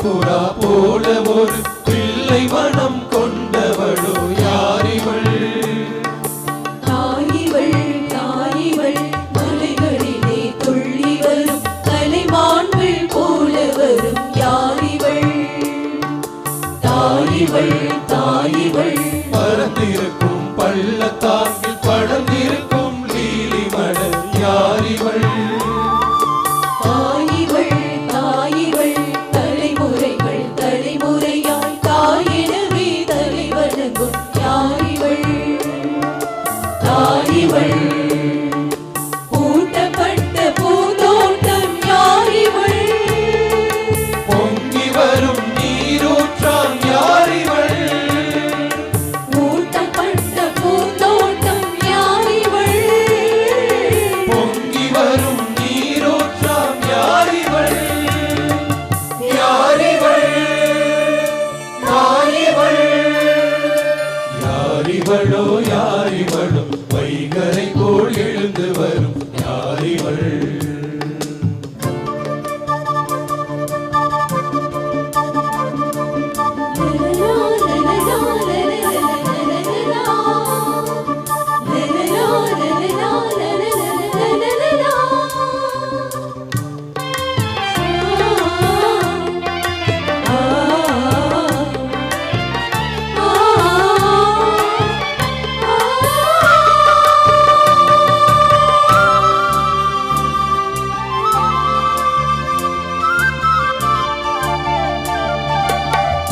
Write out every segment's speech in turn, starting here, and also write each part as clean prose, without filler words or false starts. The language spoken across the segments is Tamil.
புறா போல ஒரு பிள்ளை மனம் கொண்டவளோ யாரிவள்? தாயிவள் தாயிவள் மலைகளிலே துள்ளி வரும் கலைமான்கள் போல வரும் யாரிவள்? தாயிவள் தாயிவள் பறந்திருக்கும் பள்ளத்தாக்கில் படர்ந்திருக்கும் லீலி மலர் யாரிவள்? தாயிவள் தாயிவள் தலைமுறைகள் தலைமுறையாய் தாயினவே தலை வணங்கும் யாரிவள்? தாயிவள் பூட்டப்பட்ட பூந்தோட்டம் யாரிவள்? பொங்கி வரும் நீரூற்றாம் யாரிவள்? பூட்டப்பட்ட பூந்தோட்டம் யாரிவள்? பொங்கி வரும் நீரூற்றாம் யாரிவள்? யாரிவள்? யாரிவள்? யாரிவளோ யாரிவளோ வைகரை போல் எழுந்து வரும் யாரிவள்?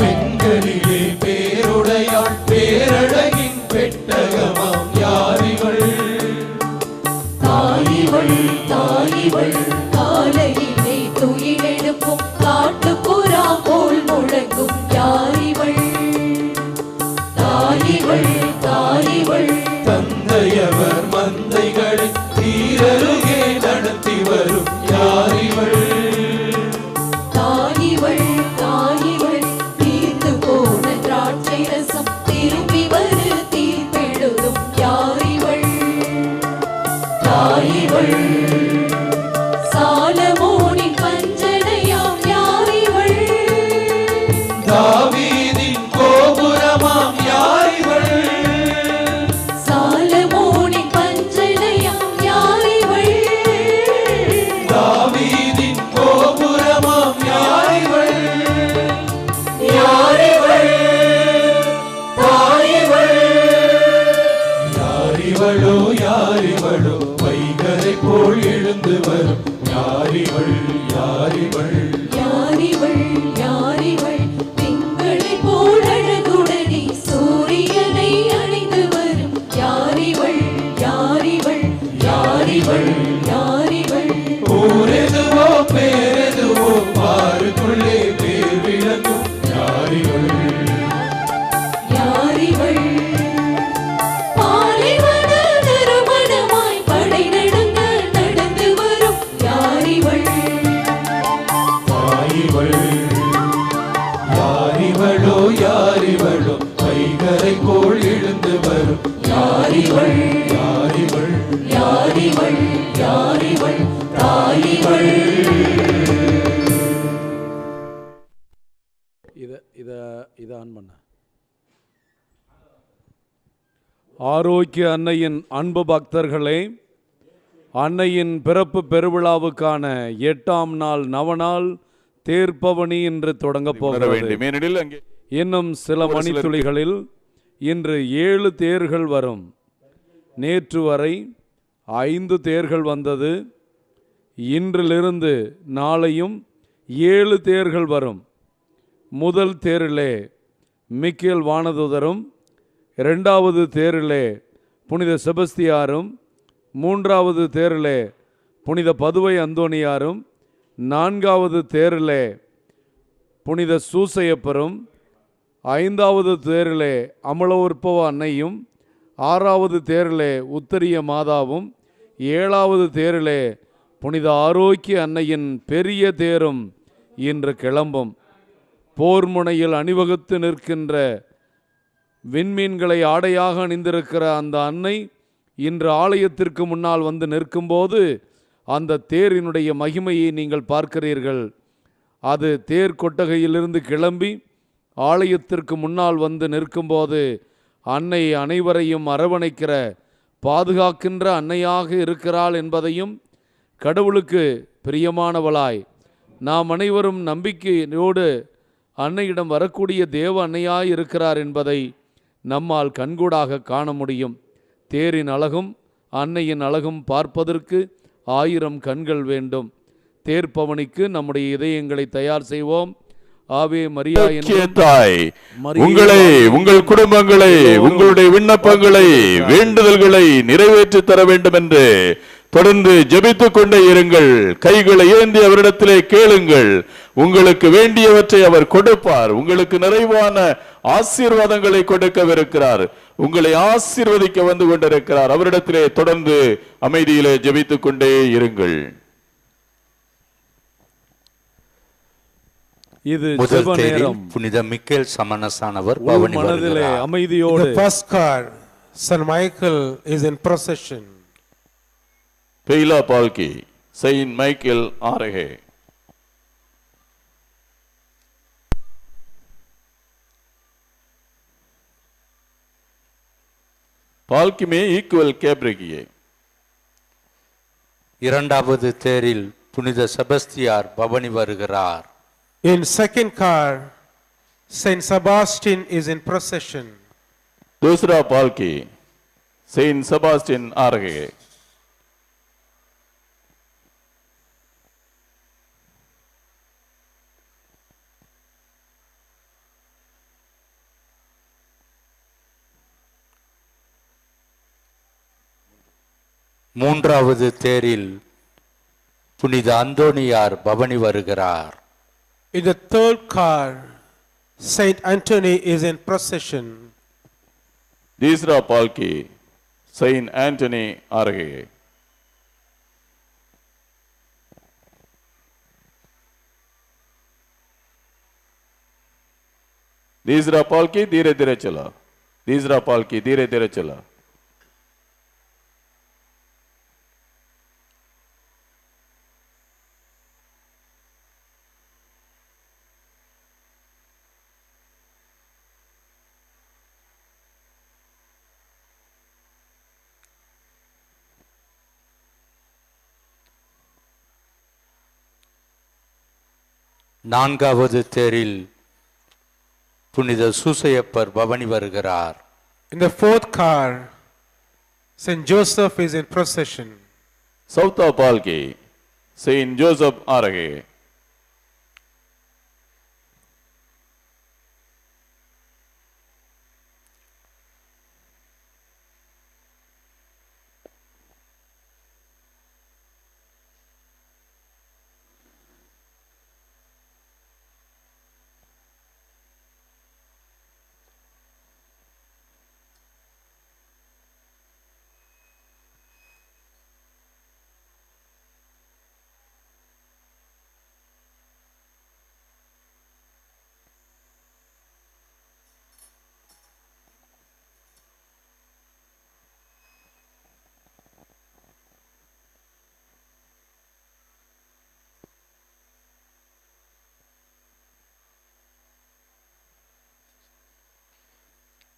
பெண்களிலே பேருடையாள் பேரழகின் பெட்டகமாம் யாரிவள்? தாயிவள் தாயிவள் காலையிலே துயிலெழுப்பும் காட்டுப்புறா போல் முழங்கும் யாரிவள்? தாயிவள் தாயிவள் தந்தையவர் மந்தைகளை தீரருகே நடத்தி வரும் யாரிவள்? தாயிவள் தாயிவள் தீர்ந்து போன திராட்சை ரசம் திரும்பி வரு தீர்ப்பெழுதும் யாரிவள்? தாயிவள் சாலமோனின் பஞ்சனையாம் யாரிவள்? தாவீதின் கோபுரமாம் யாரிவள்? சாலமோனின் பஞ்சனையாம் யாரிவள்? தாவீதின் கோபுரமாம் யாரிவள்? யாரிவள்? தாயிவள்? யாரிவளோ யாரிவளோ வைகரை போல் எழுந்து வரும் யாரிவள்? யாரிவள்? யாரிவள் யாரிவள் திங்களை போல் அழகுடனே சூரியனை அணிந்து வரும் யாரிவள்? யாரிவள்? யாரிவள்? யாரிவள்? ஊரெதுவோ பேரெதுவோ பாருக்குள்ளே பேர் விளங்கும் யாரிவள்? யாரிவள்? பாலைவன நறுமணமாய் படை நடுங்க நடந்து வரும் யாரிவள்? தாயிவள்? யாரிவளோ யாரிவளோ வைகரை போல் எழுந்து வரும் யாரிவள்? யாரிவள்? யாரிவள்? யாரிவள்? தாயிவள் இதை ஆன் பண்ண. ஆரோக்கிய அன்னையின் அன்பு பக்தர்களே, அன்னையின் பிறப்பு பெருவிழாவுக்கான 8ஆம் நாள் நவநாள் தேர்ப்பவனி இன்று தொடங்கப் போகிறது. இன்னும் சில மணித்துளிகளில் இன்று 7 தேர்கள் வரும். நேற்று வரை 5 தேர்கள் வந்தது. இன்றிலிருந்து நாளையும் 7 தேர்கள் வரும். முதல் தேரிலே மிக்கேல் வானதூதரும், 2வது தேரிலே புனித செபஸ்தியாரும், 3வது தேரிலே புனித பதுவை அந்தோனியாரும், 4வது தேரிலே புனித சூசையப்பரும், 5வது தேரிலே அமல உற்பவ அன்னையும், 6வது தேரிலே உத்தரிய மாதாவும், 7வது தேரிலே புனித ஆரோக்கிய அன்னையின் பெரிய தேரும் இன்று கிளம்பும். போர் முனையில் அணிவகுத்து நிற்கின்ற விண்மீன்களை ஆடையாக அணிந்திருக்கிற அந்த அன்னை இன்று ஆலயத்திற்கு முன்னால் வந்து நிற்கும்போது அந்த தேரினுடைய மகிமையை நீங்கள் பார்க்கிறீர்கள். அது தேர் கொட்டகையிலிருந்து கிளம்பி ஆலயத்திற்கு முன்னால் வந்து நிற்கும்போது அன்னை அனைவரையும் அரவணைக்கிற பாதுகாக்கின்ற அன்னையாக இருக்கிறாள் என்பதையும், கடவுளுக்கு பிரியமானவளாய் நாம் அனைவரும் நம்பிக்கையோடு அன்னையிடம் வரக்கூடிய தேவ அன்னையாய் இருக்கிறார் என்பதை நம்மால் கண்கூடாக காண முடியும். தேரின் அழகும் அன்னையின் அழகும் பார்ப்பதற்கு 1000 கண்கள் வேண்டும். தேர்ப்பவனிக்கு நம்முடைய இதயங்களை தயார் செய்வோம். ஆவே மரியா தாய், உங்களை, உங்கள் குடும்பங்களை, உங்களுடைய விண்ணப்பங்களை, வேண்டுதல்களை நிறைவேற்றி தர வேண்டும் என்று தொடர்ந்து ஜெபித்துக் கொண்டே இருங்கள். கைகளை ஏந்தி அவரிடத்திலே கேளுங்கள். உங்களுக்கு வேண்டியவற்றை அவர் கொடுப்பார். உங்களுக்கு நிறைவான ஆசீர்வாதங்களை கொடுக்கவிருக்கிறார். உங்களை ஆசீர்வதிக்க வந்து கொண்டிருக்கிறார். அவரிடத்திலே தொடர்ந்து அமைதியிலே ஜெபித்துக் கொண்டே இருங்கள். இது முதல் ஜெப தேரில் நேரம். புனித மிக்கேல் சமணசானவர் உள் பவனி மனதிலே வருகிறார். அமைதியோடு The first car, Saint Michael is in procession. பெயிலா பால்கி, செயின்ட் மைக்கேல் ஆரகே. पालकी में इक्वल कैब्रेगिए. இரண்டாவது தேரில் புனித செபஸ்தியார் பவனி வருகிறார். In second car, Saint Sebastian is in procession. दूसरा पालकी सेंट सेबास्टियन आ रहे हैं. மூன்றாவது தேரில் புனித அந்தோனியார் பவனி வருகிறார். In the third car, Saint Anthony is in procession. तीसरा पालकी सेंट एंटनी आ रहे हैं. तीसरा पालकी धीरे धीरे चला. तीसरा पालकी धीरे धीरे चला. நான்காவது தேரில் புனித சூசையப்பர் பவனி வருகிறார். In the fourth car, Saint Joseph is in procession. चौथा पालकी सेंट जोसेफ आ रहे हैं.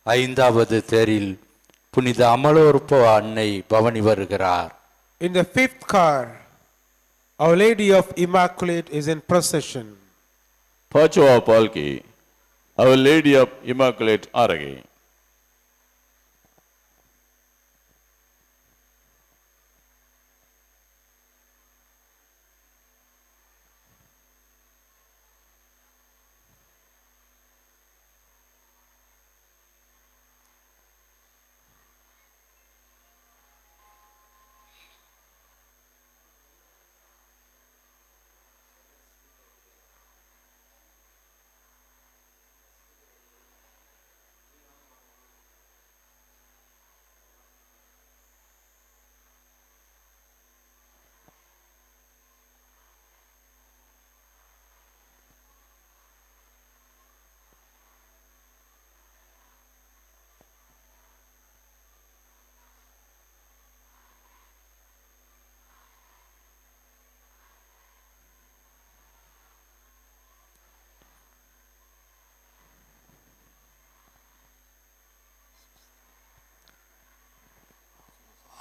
ஐந்தாவது தேரில் புனித அமலோற்ப அன்னை பவனி வருகிறார். In the fifth car, Our Lady of Immaculate is in procession. पांचवा पालकी Our Lady of Immaculate आ रहे हैं.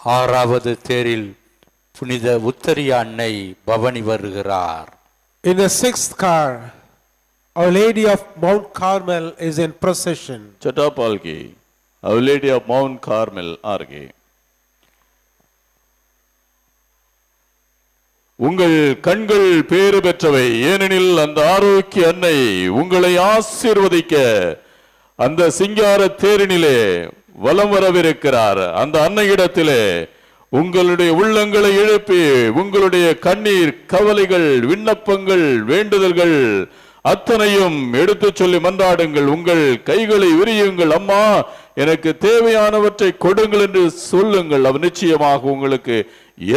ஆறாவது தேரில் புனித உத்தரிய அன்னை பவனி வருகிறார். In the sixth car, Our Lady of Mount Carmel is in procession. छठा पालकी Our Lady of Mount Carmel आगे. உங்கள் கண்கள் பேறு பெற்றவை, ஏனெனில் அந்த ஆரோக்கிய அன்னை உங்களை ஆசீர்வதிக்க அந்த சிங்கார தேரினிலே வலம் வரவிருக்கிறார். அந்த அன்னையிடத்திலே உங்களுடைய உள்ளங்களை எழுப்பி உங்களுடைய கண்ணீர், கவலைகள், விண்ணப்பங்கள், வேண்டுதல்கள் அத்தனையும் எடுத்து சொல்லி மன்றாடுங்கள். உங்கள் கைகளை விரியுங்கள். அம்மா, எனக்கு தேவையானவற்றை கொடுங்கள் என்று சொல்லுங்கள். அவர் நிச்சயமாக உங்களுக்கு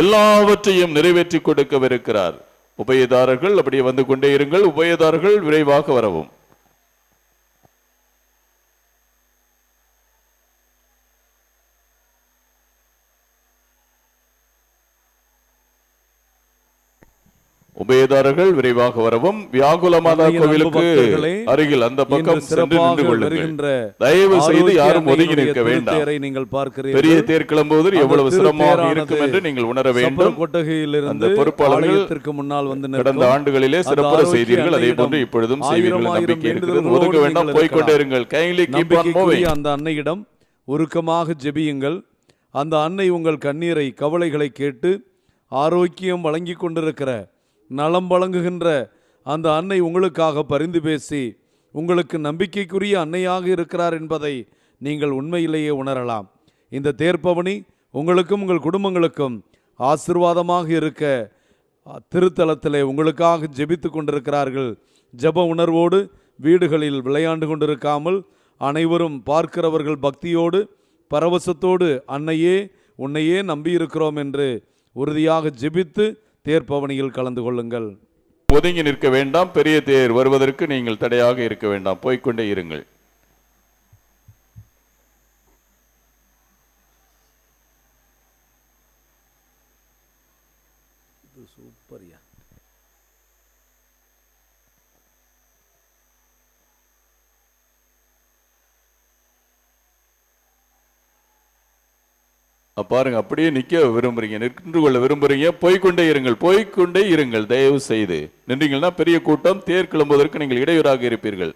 எல்லாவற்றையும் நிறைவேற்றி கொடுக்கவிருக்கிறார். உபயதாரர்கள் அப்படியே வந்து கொண்டே இருங்கள். உபயதாரர்கள் விரைவாக வரவும். உபயதாரர்கள் விரைவாக வரவும். வியாகுல மாதா கோவிலுக்கு அருகில் அந்த பக்கம் சென்று நின்று கொள்ளுங்கள். தயவு செய்து யாரும் ஒதுங்கி நிற்க வேண்டாம். நீங்கள் பார்க்கிறீர்கள், பெரிய தேர் கிளம்புவதற்கு எவ்வளவு சிரமமாக இருக்கும் என்று நீங்கள் உணர வேண்டும். அந்த பொறுப்பாளர்களுக்கு முன்னால் வந்து கடந்த ஆண்டுகளிலே சிறப்பாக செய்தீர்கள், அதே போன்று இப்பொழுதும் செய்வீர்கள் நம்பிக்கை இருக்கிறது. ஒதுங்க வேண்டாம், போய்கொண்டே இருங்கள். கையிலே கீப் ஆன் மூவிங். அந்த அன்னையிடம் உருக்கமாக ஜெபியுங்கள். அந்த அன்னை உங்கள் கண்ணீரை, கவலைகளை கேட்டு ஆரோக்கியம் வழங்கி கொண்டிருக்கிற, நலம் வழங்குகின்ற அந்த அன்னை உங்களுக்காக பரிந்து பேசி உங்களுக்கு நம்பிக்கைக்குரிய அன்னையாக இருக்கிறார் என்பதை நீங்கள் உண்மையிலேயே உணரலாம். இந்த தேர்ப்பவனி உங்களுக்கும் உங்கள் குடும்பங்களுக்கும் ஆசீர்வாதமாக இருக்க திருத்தலத்திலே உங்களுக்காக ஜெபித்து கொண்டிருக்கிறார்கள். ஜெப உணர்வோடு வீடுகளில் விளையாண்டு கொண்டிருக்காமல் அனைவரும் பார்க்கிறவர்கள் பக்தியோடு பரவசத்தோடு அன்னையே உன்னையே நம்பியிருக்கிறோம் என்று உறுதியாக ஜெபித்து தேர்ப்பவனியில் கலந்து கொள்ளுங்கள். ஒதுங்கி நிற்க வேண்டாம். பெரிய தேர் வருவதற்கு நீங்கள் தடையாக இருக்க வேண்டாம். போய்கொண்டே இருங்கள். சூப்பர்யா. பாருங்க, அப்படியே நிக்க விரும்புறீங்க, நின்று கொள்ள விரும்புறீங்க, போய்கொண்டே இருங்கள். போய்கொண்டே இருங்கள். தயவு செய்து நின்றீங்கன்னா பெரிய கூட்டம் தேர் கிளம்புவதற்கு நீங்கள் இடையூறாக இருப்பீர்கள்.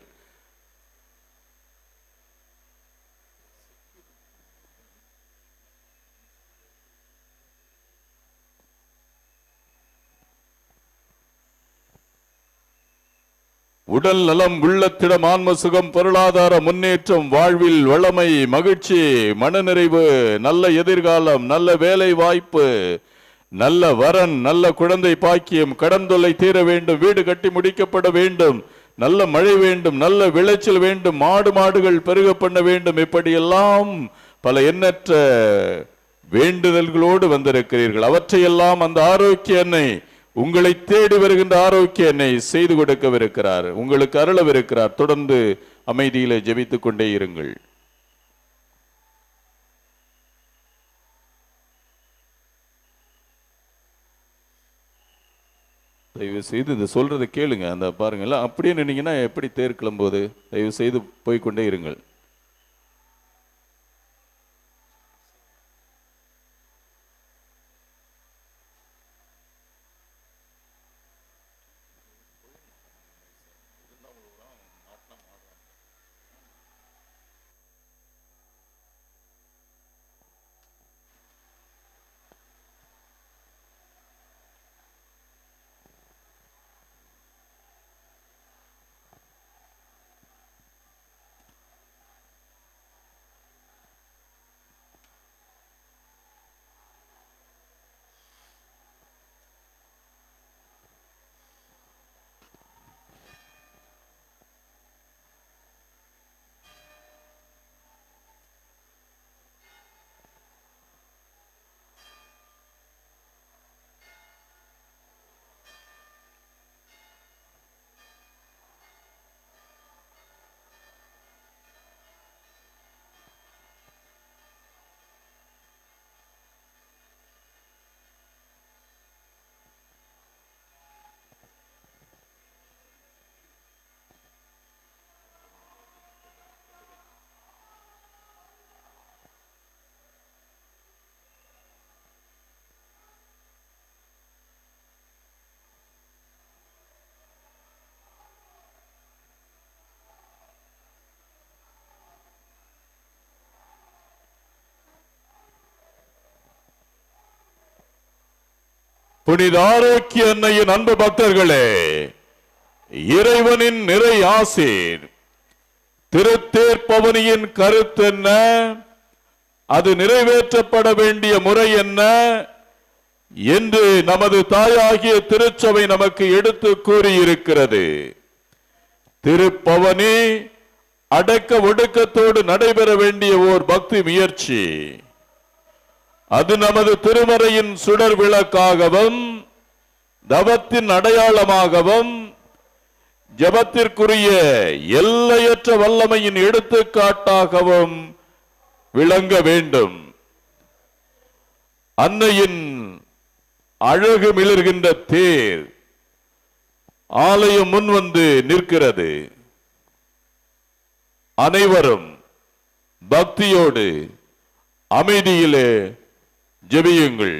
உடல் நலம், உள்ளத்திடம் ஆன்ம சுகம், பொருளாதார முன்னேற்றம், வாழ்வில் வளமை, மகிழ்ச்சி, மனநிறைவு, நல்ல எதிர்காலம், நல்ல வேலை வாய்ப்பு, நல்ல வரன், நல்ல குழந்தை பாக்கியம், கடன் தொல்லை தீர வேண்டும், வீடு கட்டி முடிக்கப்பட வேண்டும், நல்ல மழை வேண்டும், நல்ல விளைச்சல் வேண்டும், மாடுகள் பெருக பண்ண வேண்டும். இப்படியெல்லாம் பல எண்ணற்ற வேண்டுதல்களோடு வந்திருக்கிறீர்கள். அவற்றையெல்லாம் அந்த ஆரோக்கிய அன்னை, உங்களை தேடி வருகின்ற ஆரோக்கிய அன்னை செய்து கொடுக்கவிருக்கிறார், உங்களுக்கு அருளவிருக்கிறார். தொடர்ந்து அமைதியிலே ஜெபித்துக் கொண்டே இருங்கள். தயவு செய்து இது சொல்றதை கேளுங்க. அந்த பாருங்க, அப்படியே நின்னீங்கன்னா எப்படி தேர் கிளம்புவது? தயவு செய்து போய்கொண்டே இருங்கள். புனித ஆரோக்கிய அன்னையின் அன்பு பக்தர்களே, இறைவனின் நிறை ஆசீர் திருத்தேர் பவனியின் கருத்து என்ன, அது நிறைவேற்றப்பட வேண்டிய முறை என்ன என்று நமது தாயாகிய திருச்சபை நமக்கு எடுத்து கூறியிருக்கிறது. திருப்பவனி அடக்க ஒடுக்கத்தோடு நடைபெற வேண்டிய ஓர் பக்தி முயற்சி. அது நமது திருமறையின் சுடர் விளக்காகவும் தவத்தின் அடையாளமாகவும் ஜபத்திற்குரிய எல்லையற்ற வல்லமையின் எடுத்துக்காட்டாகவும் விளங்க வேண்டும். அன்னையின் அழகு மிளர்கின்ற தேர் ஆலயம் முன் வந்து நிற்கிறது. அனைவரும் பக்தியோடு அமைதியிலே ஜெபியுங்கள்.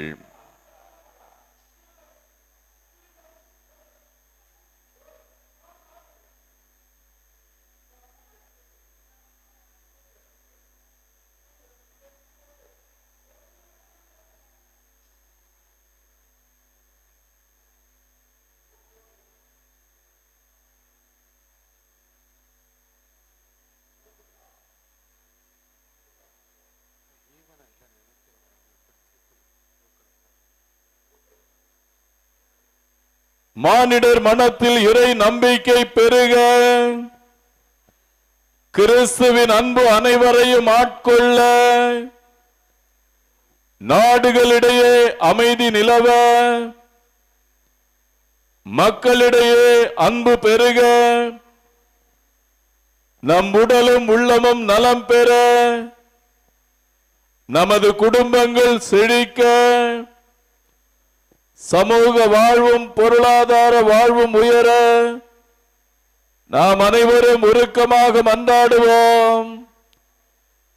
மானிடர் மனத்தில் இறை நம்பிக்கை பெருக, கிறிஸ்துவின் அன்பு அனைவரையும் ஆட்கொள்ள, நாடுகளிடையே அமைதி நிலவ, மக்களிடையே அன்பு பெருக, நம் உடலும் உள்ளமும் நலம் பெற, நமது குடும்பங்கள் செழிக்க, சமூக வாழ்வும் பொருளாதார வாழ்வும் உயர நாம் அனைவரும் உருக்கமாக மன்றாடுவோம்.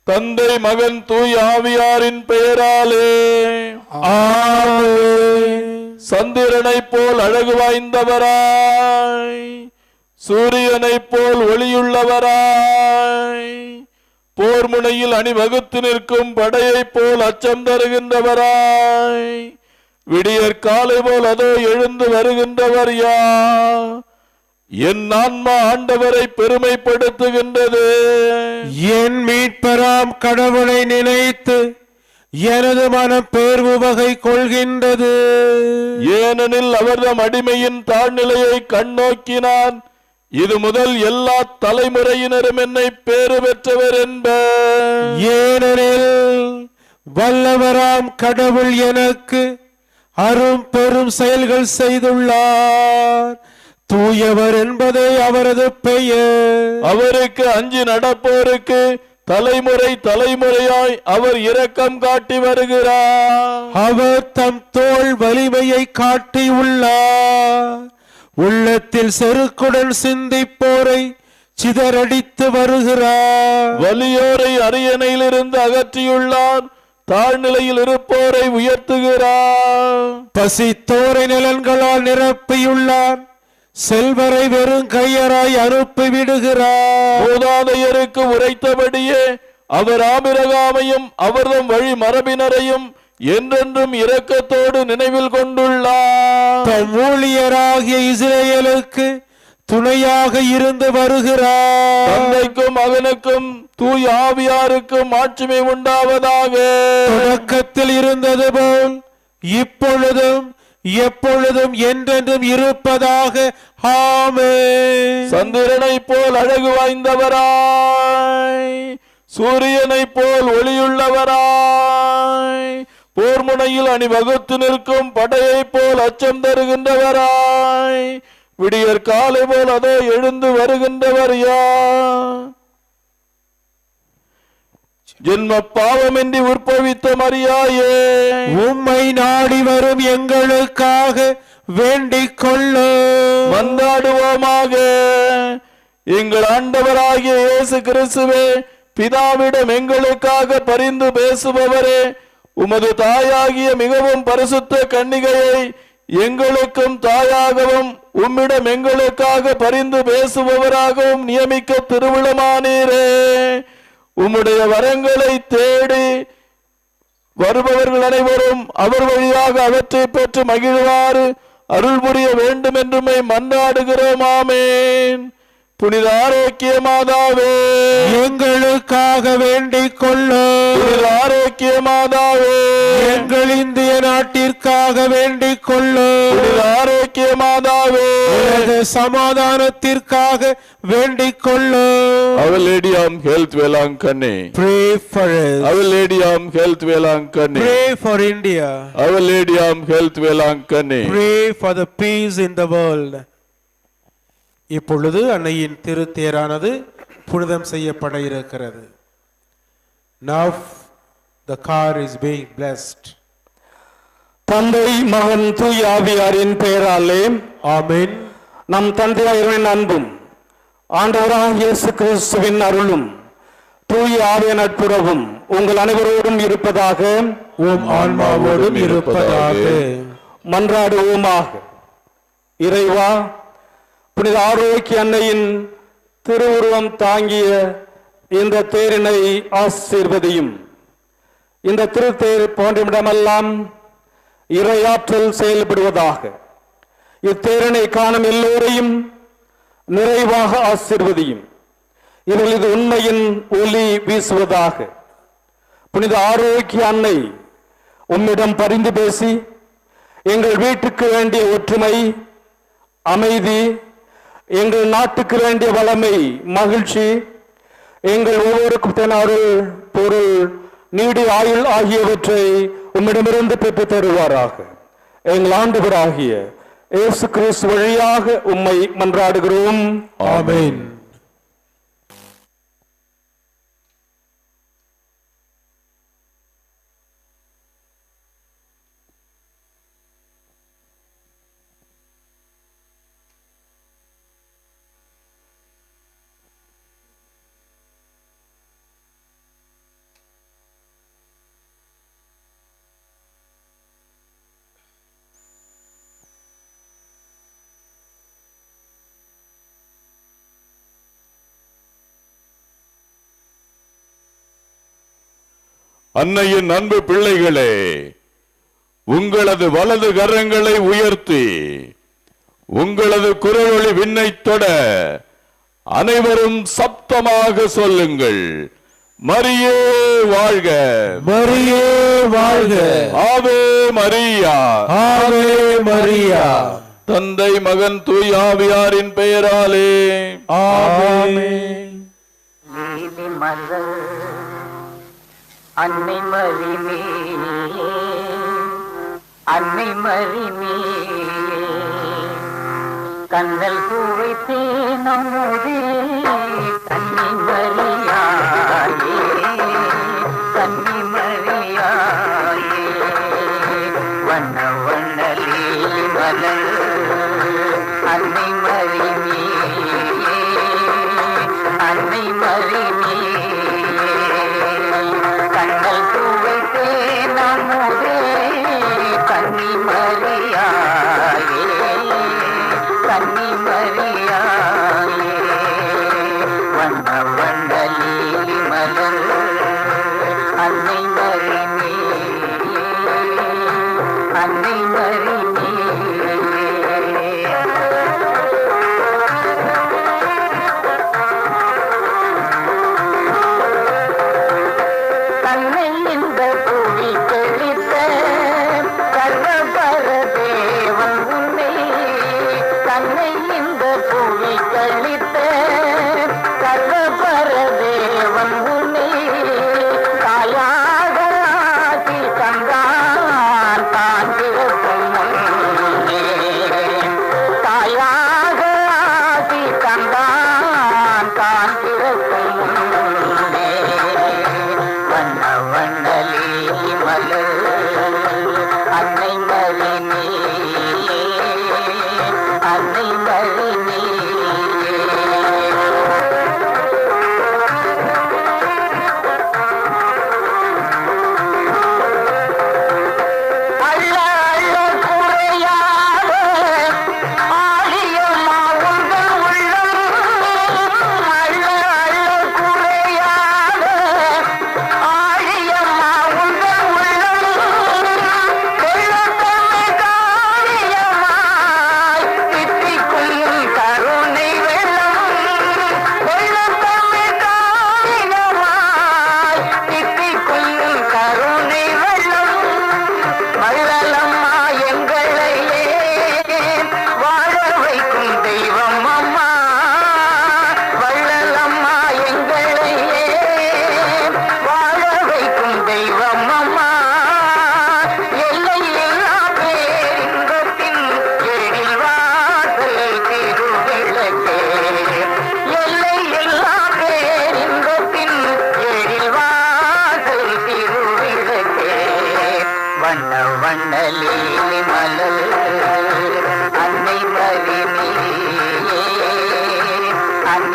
தந்தை மகன் தூய் ஆவியாரின் பெயராலே ஆமென். சந்திரனை போல் அழகு வாய்ந்தவராய், சூரியனை போல் ஒளியுள்ளவராய், போர் முனையில் அணிவகுத்து நிற்கும் படையை போல் அச்சம் தருகின்றவராய், விடியற் காலை போல் அதோ எழுந்து வருகின்றவர் யார்? என் ஆன்மா ஆண்டவரை பெருமைப்படுத்துகின்றது. என் மீட்பராம் கடவுளை நினைத்து எனது மனம் பேர்வு வகை கொள்கின்றது. ஏனெனில் அவர்தம் அடிமையின் தாழ்நிலையை கண்ணோக்கினான். இது முதல் எல்லா தலைமுறையினரும் என்னை பேறு பெற்றவர் என்பர். ஏனெனில் வல்லவராம் கடவுள் எனக்கு அரும் பெரும் செயல்கள் செய்துள்ளார். தூயவர் என்பதே அவரது பெயர். அவருக்கு அஞ்சி நடப்போருக்கு தலைமுறை தலைமுறையாய் அவர் இரக்கம் காட்டி வருகிறார். அவர் தம் தோள் வலிமையை காட்டியுள்ளார். உள்ளத்தில் செருக்குடன் சிந்திப்போரை சிதறடித்து வருகிறார். வலியோரை அரியணையிலிருந்து அகற்றியுள்ளார். தாழ்நிலையில் இருப்போரை உயர்த்துகிறார். பசித்தோரை நலன்களால் நிரப்பியுள்ளார். செல்வரை வெறும் கையராய் அனுப்பி விடுகிறார். மூதாதையருக்கு உரைத்தபடியே அவர் ஆபிரகாமையும் அவர்தம் வழி மரபினரையும் என்றென்றும் இரக்கத்தோடு நினைவில் கொண்டுள்ளார். தம் ஊழியராகிய இஸ்ரேலுக்கு துணையாக இருந்து வருகிறார். தந்தைக்கும் மகனுக்கும் தூய் ஆவியாருக்கும் ஆட்சிமை உண்டாவதாக. தொடக்கத்தில் இருந்தது போல் இப்பொழுதும் எப்பொழுதும் என்றென்றும் இருப்பதாக. ஆமென். சந்திரனை போல் அழகு வாய்ந்தவராய், சூரியனை போல் ஒளியுள்ளவராய், போர் முனையில் அணிவகுத்து நிற்கும் படையை போல் அச்சம் தருகின்றவராய், விடியற் காலை போல் அதோ எழுந்து வருகின்றவர் யார்? ஜென்ம பாவமின்றி உற்பவித்த மரியாயே, உம்மை நாடி வரும் எங்களுக்காக வேண்டிக் கொள்ளும். மன்றாடுவோமாக. எங்கள் ஆண்டவராகிய இயேசு கிறிஸ்துவே, பிதாவிடம் எங்களுக்காக பரிந்து பேசுபவரே, உமது தாயாகிய மிகவும் பரிசுத்த கன்னிகையை எங்களுக்கும் தாயாகவும் உம்மிடம் எங்களுக்காக பரிந்து பேசுபவராகவும் நியமிக்க திருவிழமானீரே. உம்முடைய வரங்களை தேடி வருபவர்கள் அனைவரும் அவர் வழியாக அவற்றை பெற்று மகிழ்வாறு அருள் புரிய வேண்டும் என்றுமை மன்றாடுகிறோம். ஆமென். புனித ஆரோக்கிய மாதாவே எங்களுக்காக வேண்டிக் கொள்ளும். புனித ஆரோக்கிய மாதாவே எங்கள் இந்திய நாட்டிற்காக வேண்டிக் கொள்ளும். புனித ஆரோக்கிய மாதாவே உலக சமாதானத்திற்காக வேண்டிக் கொள்ளும். Our Lady of Health Velankani, Pray for us. Our Lady of Health Velankani, Pray for India. Our Lady of Health Velankani. Pray for the peace in the world. இப்பொழுது அன்னையின் திருத்தேரானது புனிதம் செய்யப்பட இருக்கிறது. Now the car is being blessed. தந்தை மகன் தூய ஆவியாரின் பெயராலே ஆமென். நம் தந்தையாரின் அன்பும் ஆண்டவராகிய இயேசு கிறிஸ்துவின் அருளும் தூய ஆவிய நட்புறவும் உங்கள் அனைவரோடும் இருப்பதாக, உம் ஆன்மாவோடும் இருப்பதாக. மன்றாடுவோமாக. இறைவா, புனித ஆரோக்கிய அன்னையின் திருவுருவம் தாங்கிய இந்த தேரினை ஆசீர்வதியும். இந்த திருத்தேர் போன்றமிடமெல்லாம் இறையாற்றல் செயல்படுவதாக. இத்தேரினை காணும் எல்லோரையும் நிறைவாக ஆசீர்வதியும். இதில் இது உண்மையின் ஒளி வீசுவதாக. புனித ஆரோக்கிய அன்னை உம்மிடம் பரிந்து பேசி எங்கள் வீட்டுக்கு வேண்டிய ஒற்றுமை, அமைதி, எங்கள் நாட்டுக்கு வேண்டிய வளமை, மகிழ்ச்சி, எங்கள் ஒவ்வொருக்கும் அருள், பொருள், நீடி ஆயுள் ஆகியவற்றை உம்மிடமிருந்து பெற்று தருவாராக. எங்கள் ஆண்டவராகிய இயேசு கிறிஸ்து வழியாக உம்மை மன்றாடுகிறோம். ஆமென். அன்னையின் அன்பு பிள்ளைகளே, உங்களது வலது கரங்களை உயர்த்தி உங்களது குரலொளி விண்ணை தொட அனைவரும் சப்தமாக சொல்லுங்கள். மரியே வாழ்க, மரியே வாழ்க. ஆவே மரியா, ஆவே மரியா. தந்தை மகன் தூய் ஆவியாரின் பெயராலே ஆமென். நீதி மலர் அன்னை மரிமே, அன்னை மரிமே, கண்ணல் சுவைத்தே நம்முதே கன்னி மரியாயே, கன்னி மரியாயே, வண்ண வண்ணலி மலர் அன்னை மரிமே, அன்னை மரிமே, கண்ணல் சுவைத்தே நம்முதே கன்னி மரியாயே, கன்னி மரியாயே, வண்ண வண்ணலி மலர் அன்னை மரிமே, அன்னை மரிமே. தன்னை இந்த புவி தெளித்த சர்வபர தேவன் உன்னை, தன்னை இந்த புவி தெளித்த சர்வபர தேவன் உன்னை, தாயாக ஆக்கி தந்தான் தான் பிறக்கும் முன்னே, தாயாக ஆக்கி தந்தான் தான் பிறக்கும் முன்னே, வண்ண வண்ணலி மலர் அன்னை மரிமே, அன்னை மரிமே. அள்ள அள்ள குறையாத ஆழியம்மா உங்கள் உள்ளம், அள்ள அள்ள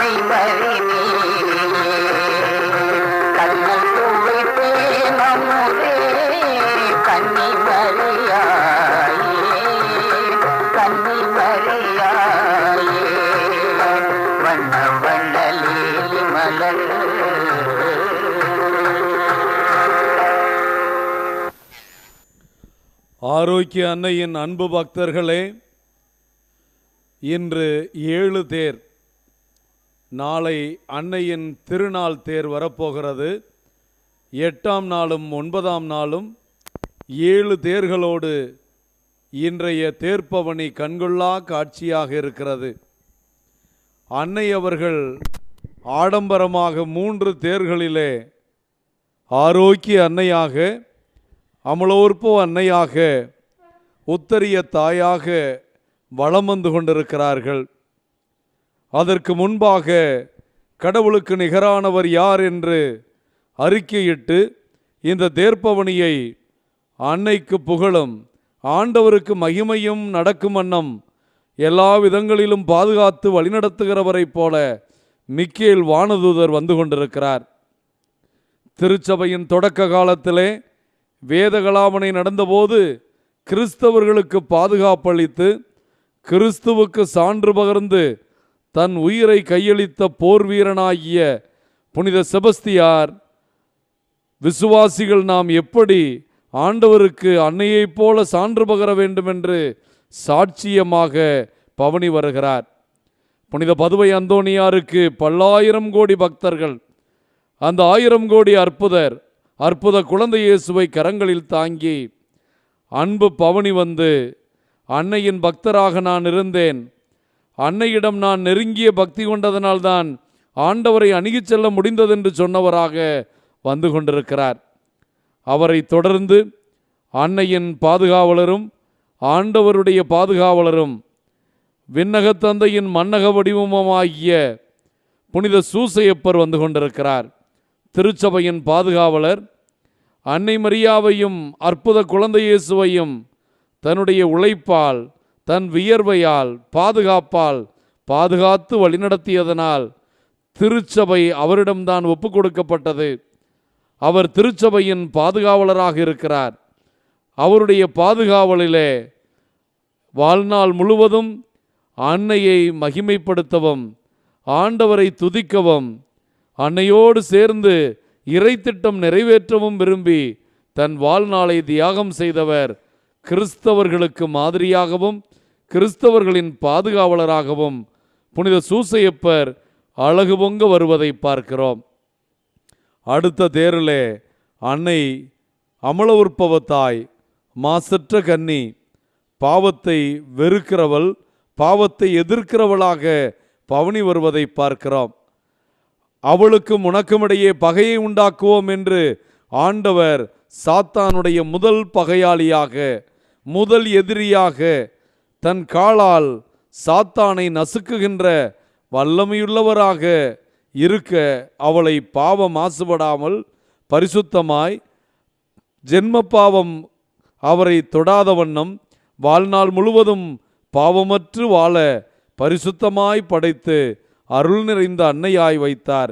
கண்ணை மறினே கண்ணல் துவைத்தே நம்முதே கண்ணி மறியாயே கண்ணி மறியாயே வண்ண வண்ணலீலி மலர் ஆரோக்கிய அன்னையின் அன்பு பக்தர்களே, இன்று 7 தேர், நாளை அன்னையின் திருநாள் தேர் வரப்போகிறது. 8ஆம் நாளும் 9ஆம் நாளும் 7 தேர்களோடு இன்றைய தேர்ப்பவனி கண்கொள்ளா காட்சியாக இருக்கிறது. அன்னை அவர்கள் ஆடம்பரமாக 3 தேர்களிலே ஆரோக்கிய அன்னையாக, அமலோற்போ அன்னையாக, உத்தரிய தாயாக வலம் வந்து கொண்டிருக்கிறார்கள். அதற்கு முன்பாக கடவுளுக்கு நிகரானவர் யார் என்று அறிக்கையிட்டு இந்த தேர்ப்பவனியை அன்னைக்கு புகழும், ஆண்டவருக்கு மகிமையும் நடக்கும் வண்ணம் எல்லா விதங்களிலும் பாதுகாத்து வழிநடத்துகிறவரைப் போல மிக்கேல் வானதூதர் வந்து கொண்டிருக்கிறார். திருச்சபையின் தொடக்க காலத்திலே வேதகலாமனை நடந்தபோது கிறிஸ்தவர்களுக்கு பாதுகாப்பளித்து கிறிஸ்துவுக்கு சான்று பகர்ந்து தன் உயிரை கையளித்த போர் வீரனாகிய புனித செபஸ்தியார், விசுவாசிகள் நாம் எப்படி ஆண்டவருக்கு அன்னையைப் போல சான்று பகர வேண்டும் என்று சாட்சியமாக பவனி வருகிறார். புனித பதுவை அந்தோணியாருக்கு பல்லாயிரம் கோடி பக்தர்கள். அந்த 1000 கோடி அற்புத குழந்தை இயேசுவை கரங்களில் தாங்கி அன்பு பவனி வந்து, அன்னையின் பக்தராக நான் இருந்தேன், அன்னையிடம் நான் நெருங்கிய பக்தி கொண்டதனால்தான் ஆண்டவரை அணுகிச் செல்ல முடிந்ததென்று சொன்னவராக வந்து கொண்டிருக்கிறார். அவரை தொடர்ந்து அன்னையின் பாதுகாவலரும் ஆண்டவருடைய பாதுகாவலரும் விண்ணகத் தந்தையின் மன்னக வடிவமாகிய புனித சூசையப்பர் வந்து கொண்டிருக்கிறார். திருச்சபையின் பாதுகாவலர் அன்னை மரியாவையும் அற்புத குழந்தை இயேசுவையும் தன்னுடைய உழைப்பால், தன் வியர்வையால், பாதுகாப்பால் பாதுகாத்து வழிநடத்தியதனால் திருச்சபை அவரிடம்தான் ஒப்பு கொடுக்கப்பட்டது. அவர் திருச்சபையின் பாதுகாவலராக இருக்கிறார். அவருடைய பாதுகாவலிலே வாழ்நாள் முழுவதும் அன்னையை மகிமைப்படுத்தவும், ஆண்டவரை துதிக்கவும், அன்னையோடு சேர்ந்து இறை திட்டம் நிறைவேற்றவும் விரும்பி தன் வாழ்நாளை தியாகம் செய்தவர் கிறிஸ்தவர்களுக்கு மாதிரியாகவும் கிறிஸ்தவர்களின் பாதுகாவலராகவும் புனித சூசையப்பர் அழகு பொங்க வருவதை பார்க்கிறோம். அடுத்த தேரிலே அன்னை அமல உற்பவத்தாய், மாசற்ற கன்னி, பாவத்தை வெறுக்கிறவள், பாவத்தை எதிர்க்கிறவளாக பவனி வருவதை பார்க்கிறோம். அவளுக்கும் உனக்கும் இடையே பகையை உண்டாக்குவோம் என்று ஆண்டவர் சாத்தானுடைய முதல் பகையாளியாக, முதல் எதிரியாக தன் காலால் சாத்தானை நசுக்குகின்ற வல்லமையுள்ளவராக இருக்க அவளை பாவம் மாசுபடாமல் பரிசுத்தமாய், ஜென்ம பாவம் அவரை தொடாத வண்ணம் வாழ்நாள் முழுவதும் பாவமற்று வாழ பரிசுத்தமாய் படைத்து அருள் நிறைந்த அன்னையாய் வைத்தார்.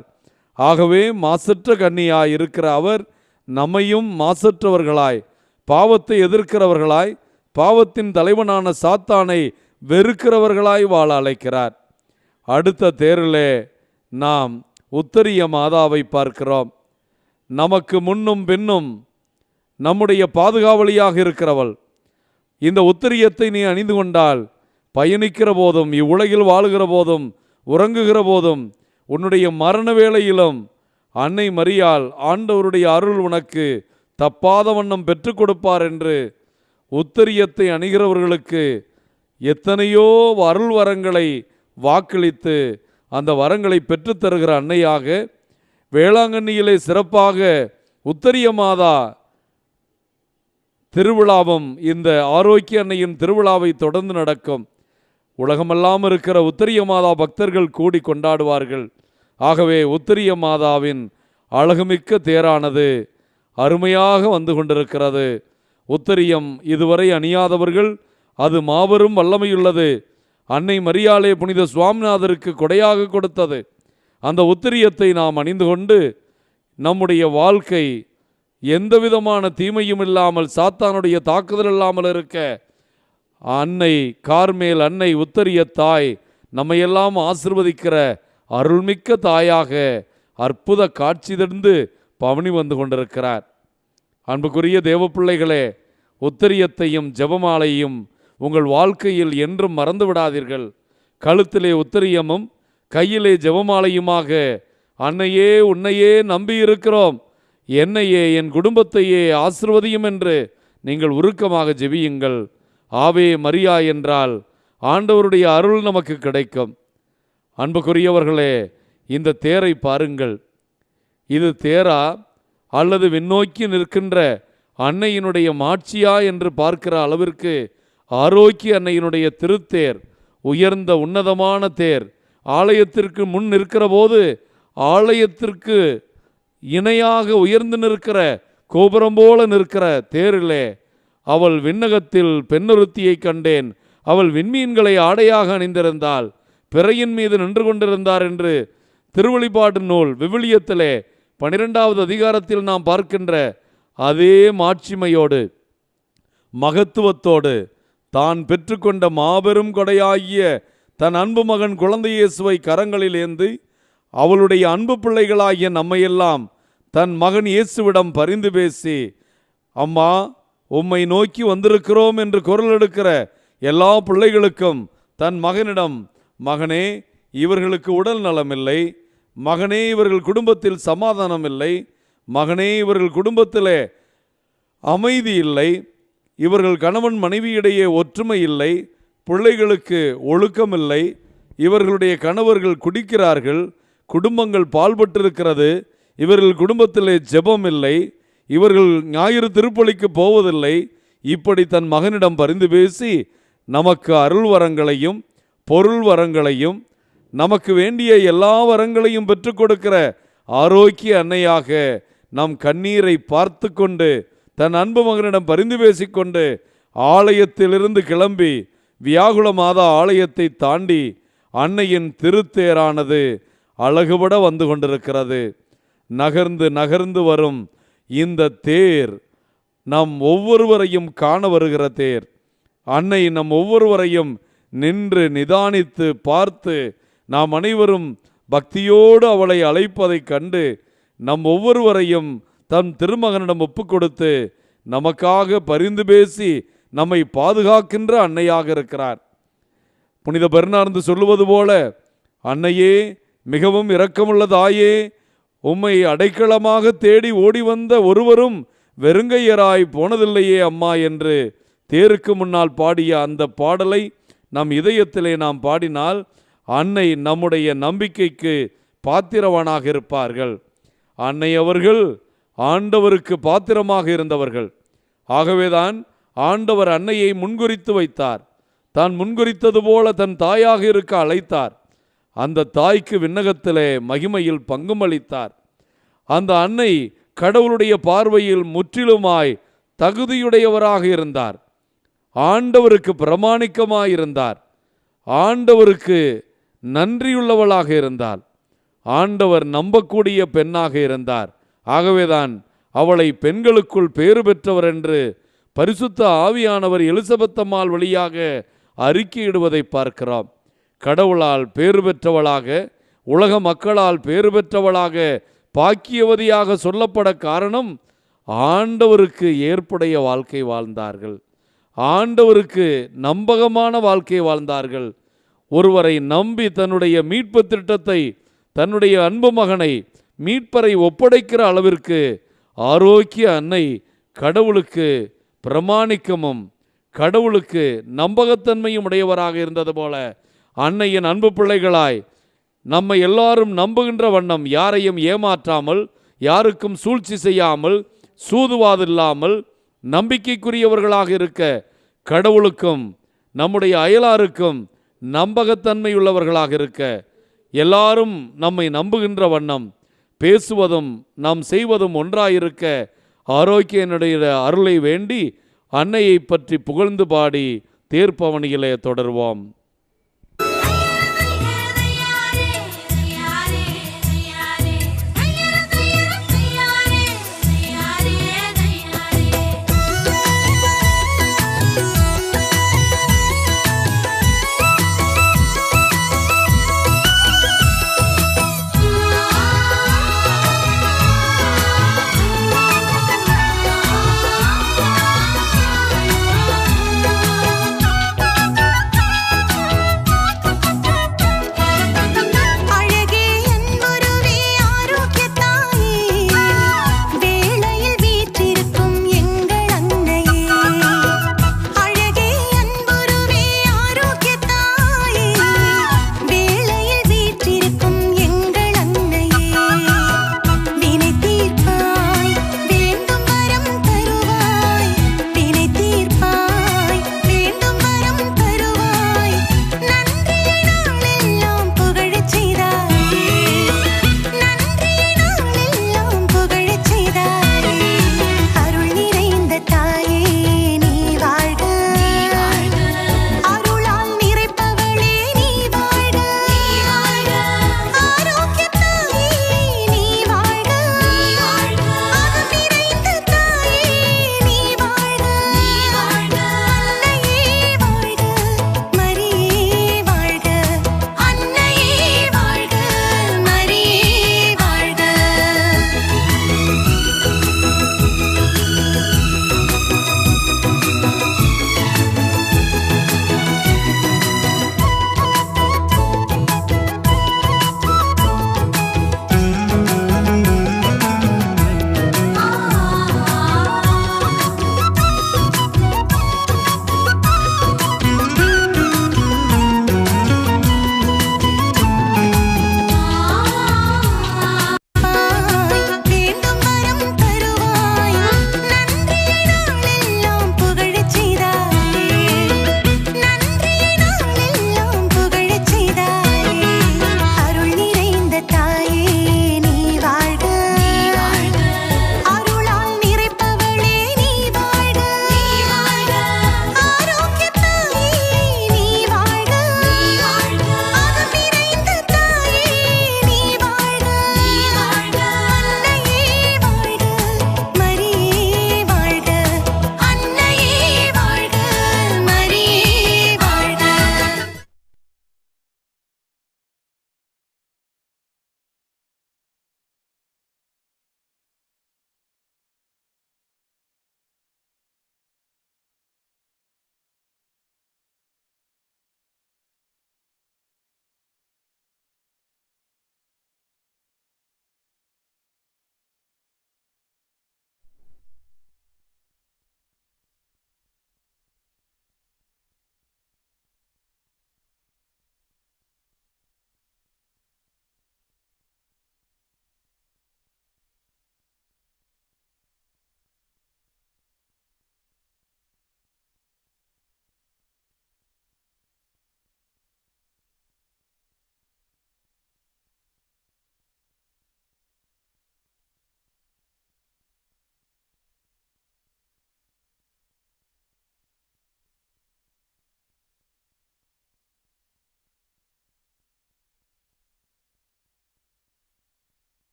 ஆகவே மாசற்ற கன்னியாய் இருக்கிற அவர் நம்மையும் மாசற்றவர்களாய், பாவத்தை எதிர்க்கிறவர்களாய், பாவத்தின் தலைவனான சாத்தானை வெறுக்கிறவர்களாய் வாழ அழைக்கிறார். அடுத்த தேரிலே நாம் உத்தரிய மாதாவை பார்க்கிறோம். நமக்கு முன்னும் பின்னும் நம்முடைய பாதுகாவலியாக இருக்கிறவள். இந்த உத்தரியத்தை நீ அணிந்து கொண்டால் பயணிக்கிற போதும், இவ்வுலகில் வாழுகிற போதும், உறங்குகிற போதும், உன்னுடைய மரண வேளையிலும் அன்னை மரியாள் ஆண்டவருடைய அருள் உனக்கு தப்பாத வண்ணம் பெற்றுக் கொடுப்பார் என்று உத்தரியத்தை அணிகிறவர்களுக்கு எத்தனையோ அருள் வரங்களை வாக்களித்து அந்த வரங்களை பெற்றுத்தருகிற அன்னையாக வேளாங்கண்ணியிலே சிறப்பாக உத்தரிய மாதா திருவிழாவும் இந்த ஆரோக்கிய அன்னையின் திருவிழாவை தொடர்ந்து நடக்கும். உலகமெல்லாம் இருக்கிற உத்தரிய மாதா பக்தர்கள் கூடி கொண்டாடுவார்கள். ஆகவே உத்தரிய மாதாவின் அழகுமிக்க தேரானது அருமையாக வந்து கொண்டிருக்கிறது. உத்தரியம் இதுவரை அணியாதவர்கள் அது மாபெரும் வல்லமையுள்ளது. அன்னை மரியாளே புனித சுவாமிநாதருக்கு கொடையாக கொடுத்தது. அந்த உத்திரியத்தை நாம் அணிந்து கொண்டு நம்முடைய வாழ்க்கை எந்த விதமான தீமையும் இல்லாமல், சாத்தானுடைய தாக்குதல் இல்லாமல் இருக்க அன்னை கார்மேல், அன்னை உத்தரிய தாய் நம்மையெல்லாம் ஆசிர்வதிக்கிற அருள்மிக்க தாயாக அற்புத காட்சி தந்து பவனி வந்து கொண்டிருக்கிறார். அன்புக்குரிய தேவ பிள்ளைகளே, உத்தரியத்தையும் ஜெபமாலையும் உங்கள் வாழ்க்கையில் என்றும் மறந்து விடாதீர்கள். கழுத்திலே உத்தரியமும் கையிலே ஜெபமாலையுமாக, அன்னையே உன்னையே நம்பி இருக்கிறோம், என்னையே என் குடும்பத்தையே ஆசிர்வதியும் என்று நீங்கள் உருக்கமாக ஜெபியுங்கள். ஆவே மரியா என்றால் ஆண்டவருடைய அருள் நமக்கு கிடைக்கும். அன்புக்குரியவர்களே, இந்த தேரை பாருங்கள். இது தேரா அல்லது விண்ணோக்கி நிற்கின்ற அன்னையினுடைய மாட்சியா என்று பார்க்கிற அளவிற்கு ஆரோக்கிய அன்னையினுடைய திருத்தேர், உயர்ந்த உன்னதமான தேர், ஆலயத்திற்கு முன் நிற்கிற போது ஆலயத்திற்கு இணையாக உயர்ந்து நிற்கிற கோபுரம் போல நிற்கிற தேரிலே அவள் விண்ணகத்தில் பெண்ணொருத்தியை கண்டேன், அவள் விண்மீன்களை ஆடையாக அணிந்திருந்தாள், பிறையின் மீது நின்று கொண்டிருந்தார் என்று திருவெளிப்பாட்டு நூல் விவிலியத்திலே 12வது அதிகாரத்தில் நாம் பார்க்கின்ற அதே மாட்சிமையோடு மகத்துவத்தோடு தான் பெற்றுக்கொண்ட மாபெரும் கொடையாகிய தன் அன்பு மகன் குழந்தை இயேசுவை கரங்களில் ஏந்தி அவளுடைய அன்பு பிள்ளைகளாகிய நம்மையெல்லாம் தன் மகன் இயேசுவிடம் பரிந்து பேசி, அம்மா உம்மை நோக்கி வந்திருக்கிறோம் என்று குரல் எடுக்கிற எல்லா பிள்ளைகளுக்கும் தன் மகனிடம், மகனே இவர்களுக்கு உடல் நலமில்லை, மகனே இவர்கள் குடும்பத்தில் சமாதானம் இல்லை, மகனே இவர்கள் குடும்பத்திலே அமைதி இல்லை, இவர்கள் கணவன் மனைவியிடையே ஒற்றுமை இல்லை, பிள்ளைகளுக்கு ஒழுக்கமில்லை, இவர்களுடைய கணவர்கள் குடிக்கிறார்கள், குடும்பங்கள் பால்பட்டிருக்கிறது, இவர்கள் குடும்பத்திலே ஜெபம் இல்லை, இவர்கள் ஞாயிறு திருப்பலிக்கு போவதில்லை, இப்படி தன் மகனிடம் பரிந்து பேசி நமக்கு அருள் வரங்களையும் பொருள் வரங்களையும் நமக்கு வேண்டிய எல்லா வரங்களையும் பெற்றுக் கொடுக்கிற ஆரோக்கிய அன்னையாக நம் கண்ணீரை பார்த்து கொண்டு தன் அன்பு மகனிடம் பரிந்து பேசிக்கொண்டு ஆலயத்திலிருந்து கிளம்பி வியாகுல மாதா ஆலயத்தை தாண்டி அன்னையின் திருத்தேரானது அழகுபட வந்து கொண்டிருக்கிறது. நகர்ந்து நகர்ந்து வரும் இந்த தேர் நம் ஒவ்வொருவரையும் காண வருகிற தேர். அன்னை நம் ஒவ்வொருவரையும் நின்று நிதானித்து பார்த்து நாம் அனைவரும் பக்தியோடு அவளை அழைப்பதைக் கண்டு நம் ஒவ்வொருவரையும் தன் திருமகனிடம் ஒப்புக் கொடுத்து நமக்காக பரிந்து பேசி நம்மை பாதுகாக்கின்ற அன்னையாக இருக்கிறார். புனித பெர்னார்ந்து சொல்லுவது போல, அன்னையே மிகவும் இரக்கமுள்ள தாயே, உம்மை அடைக்கலமாக தேடி ஓடி வந்த ஒருவரும் வெறுங்கையராய் போனதில்லையே அம்மா என்று தேருக்கு முன்னால் பாடிய அந்த பாடலை நம் இதயத்திலே நாம் பாடினால் அன்னை நம்முடைய நம்பிக்கைக்கு பாத்திரவானாக இருப்பார்கள். அன்னை அவர்கள் ஆண்டவருக்கு பாத்திரமாக இருந்தவர்கள். ஆகவேதான் ஆண்டவர் அன்னையை முன்குறித்து வைத்தார். தான் முன்குறித்தது போல தன் தாயாக இருக்க அழைத்தார். அந்த தாய்க்கு விண்ணகத்திலே மகிமையில் பங்கும் அளித்தார். அந்த அன்னை கடவுளுடைய பார்வையில் முற்றிலுமாய் தகுதியுடையவராக இருந்தார். ஆண்டவருக்கு பிரமாணிக்கமாயிருந்தார். ஆண்டவருக்கு நன்றியுள்ளவளாக இருந்தார். ஆண்டவர் நம்பக்கூடிய பெண்ணாக இருந்தார். ஆகவேதான் அவளை பெண்களுக்குள் பேறு பெற்றவர் என்று பரிசுத்த ஆவியானவர் எலிசபெத் அம்மாள் வழியாக அறிக்கையிடுவதை பார்க்கிறோம். கடவுளால் பேறு பெற்றவளாக, உலக மக்களால் பேறு பெற்றவளாக, பாக்கியவதியாக சொல்லப்பட காரணம் ஆண்டவருக்கு ஏற்புடைய வாழ்க்கை வாழ்ந்தார்கள். ஆண்டவருக்கு நம்பகமான வாழ்க்கை வாழ்ந்தார்கள். ஒருவரை நம்பி தன்னுடைய மீட்பு திட்டத்தை, தன்னுடைய அன்பு மகனை மீட்பரை ஒப்படைக்கிற அளவிற்கு ஆரோக்கிய அன்னை கடவுளுக்கு பிரமாணிக்கமும் கடவுளுக்கு நம்பகத்தன்மையும் உடையவராக இருந்தது போல அன்னையின் அன்பு பிள்ளைகளாய் நம்மை எல்லாரும் நம்புகின்ற வண்ணம் யாரையும் ஏமாற்றாமல், யாருக்கும் சூழ்ச்சி செய்யாமல், சூதுவாதில்லாமல் நம்பிக்கைக்குரியவர்களாக இருக்க கடவுளுக்கும் நம்முடைய அயலாருக்கும் நம்பகத்தன்மை உள்ளவர்களாக இருக்க எல்லாரும் நம்மை நம்புகின்ற வண்ணம் பேசுவதும் நாம் செய்வதும் ஒன்றாயிருக்க ஆரோக்கியனுடைய அருளை வேண்டி அன்னையை பற்றி புகழ்ந்து பாடி தேர்ப்பவனியிலே தொடர்வோம்.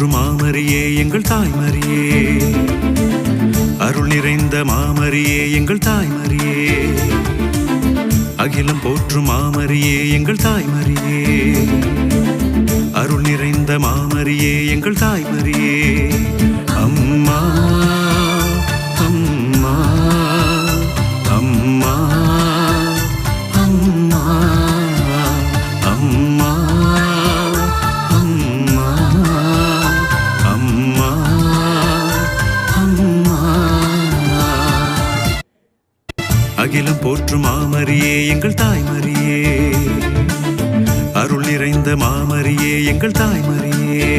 போற்றும் மாமரியே எங்கள் தாய்மரியே, அருள் நிறைந்த மாமரியே எங்கள் தாய்மரியே, அகிலம் போற்றும் மாமரியே எங்கள் தாய்மரியே, அருள் நிறைந்த மாமரியே எங்கள் தாய்மரியே. அம்மா அம்மா அம்மா அம்மா அம்மா அம்மா அம்மா அம்மா. அகிலம் போற்றும் மாமரியே எங்கள் தாய்மரியே, அருள் நிறைந்த மாமரியே எங்கள் தாய்மரியே.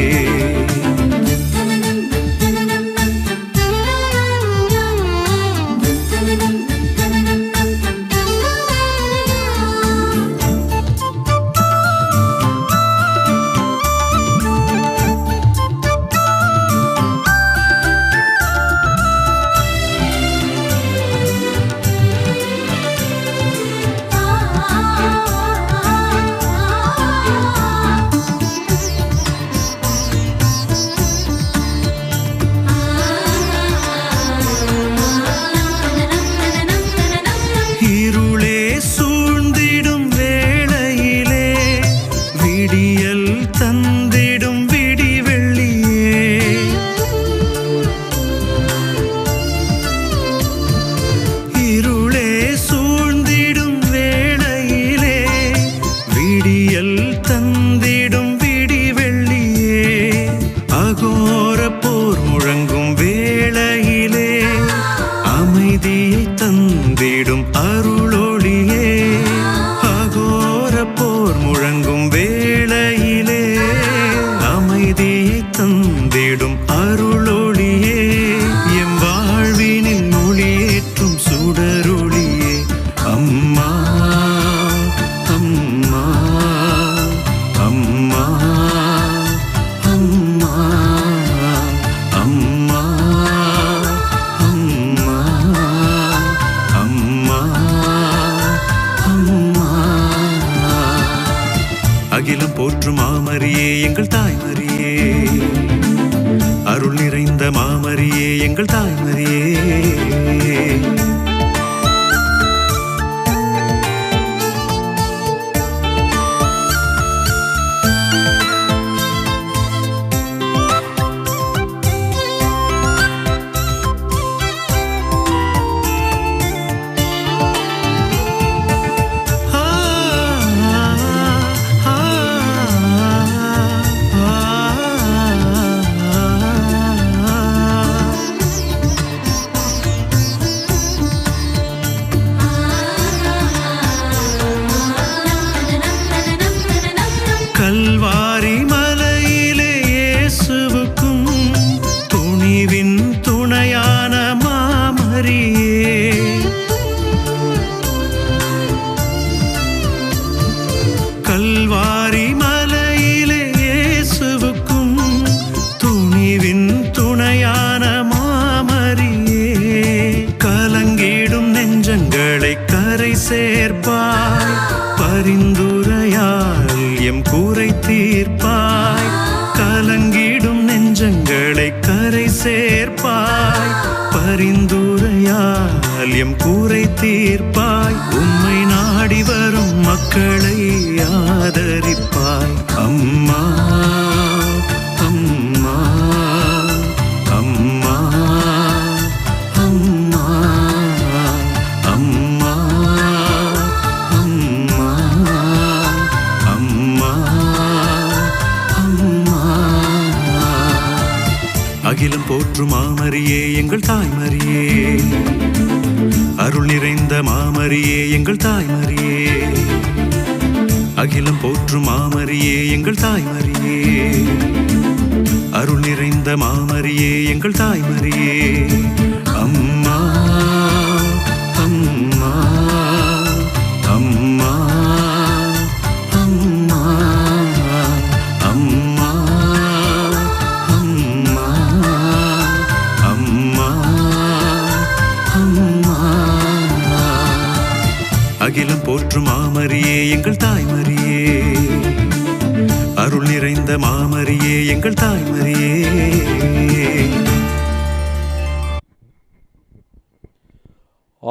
அகிலம் போற்றும் மாமரியே எங்கள் தாய்மரியே, அருள் நிறைந்த மாமரியே எங்கள் தாய்மரியே. கல்வாரி மலையிலே இயேசுவுக்கும் துணிவின் துணையான மாமரியே, கல்வாரி மலையிலே இயேசுவுக்கும் துணிவின் துணையான மாமரியே, கலங்கிடும் நெஞ்சங்களை கரை சேர்ப்பாய், பரிந்துரையால் எம் கூரை தீர்ப்பாய், கலங்கிடும் நெஞ்சங்களை கரை சேர்ப்பாய், பரிந்துரையால் எம் கூரை தீர்ப்பாய், உம்மை நாடி வரும் மக்களை ஆதரிப்பாய். அம்மா அம்மா அம்மா அம்மா அம்மா அம்மா அம்மா அம்மா. அகிலம் போற்றும் மாமரியே எங்கள் தாய்மரியே, அருள் நிறைந்த மாமரியே எங்கள் தாய்மரியே, அகிலம் போற்றும் மாமரியே எங்கள் தாய்மரியே, அருள் நிறைந்த மாமரியே எங்கள் தாய்மரியே. அம்மா அம்மா அம்மா அம்மா அம்மா அம்மா அம்மா அம்மா. அகிலம் போற்றும் மாமரியே எங்கள் தாய்மரியே, அருள் நிறைந்த மாமரியே எங்கள் தாய்மரியே.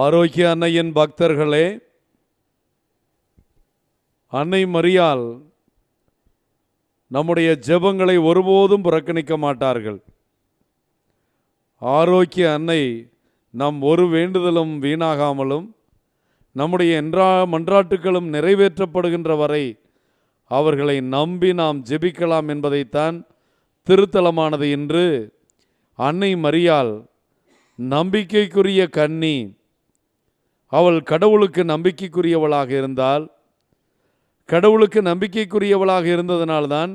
ஆரோக்கிய அன்னையின் பக்தர்களே, அன்னை மரியாள் நம்முடைய ஜெபங்களை ஒருபோதும் புறக்கணிக்க மாட்டார்கள். ஆரோக்கிய அன்னை நம் ஒரு வேண்டுதலும் வீணாகாமலும் நம்முடைய மன்றாட்டுகளும் நிறைவேற்றப்படுகின்ற வரை அவர்களை நம்பி நாம் ஜெபிக்கலாம் என்பதைத்தான் திருத்தலமானது என்று அன்னை மரியாள் நம்பிக்கைக்குரிய கன்னி. அவள் கடவுளுக்கு நம்பிக்கைக்குரியவளாக இருந்தால், கடவுளுக்கு நம்பிக்கைக்குரியவளாக இருந்ததனால்தான்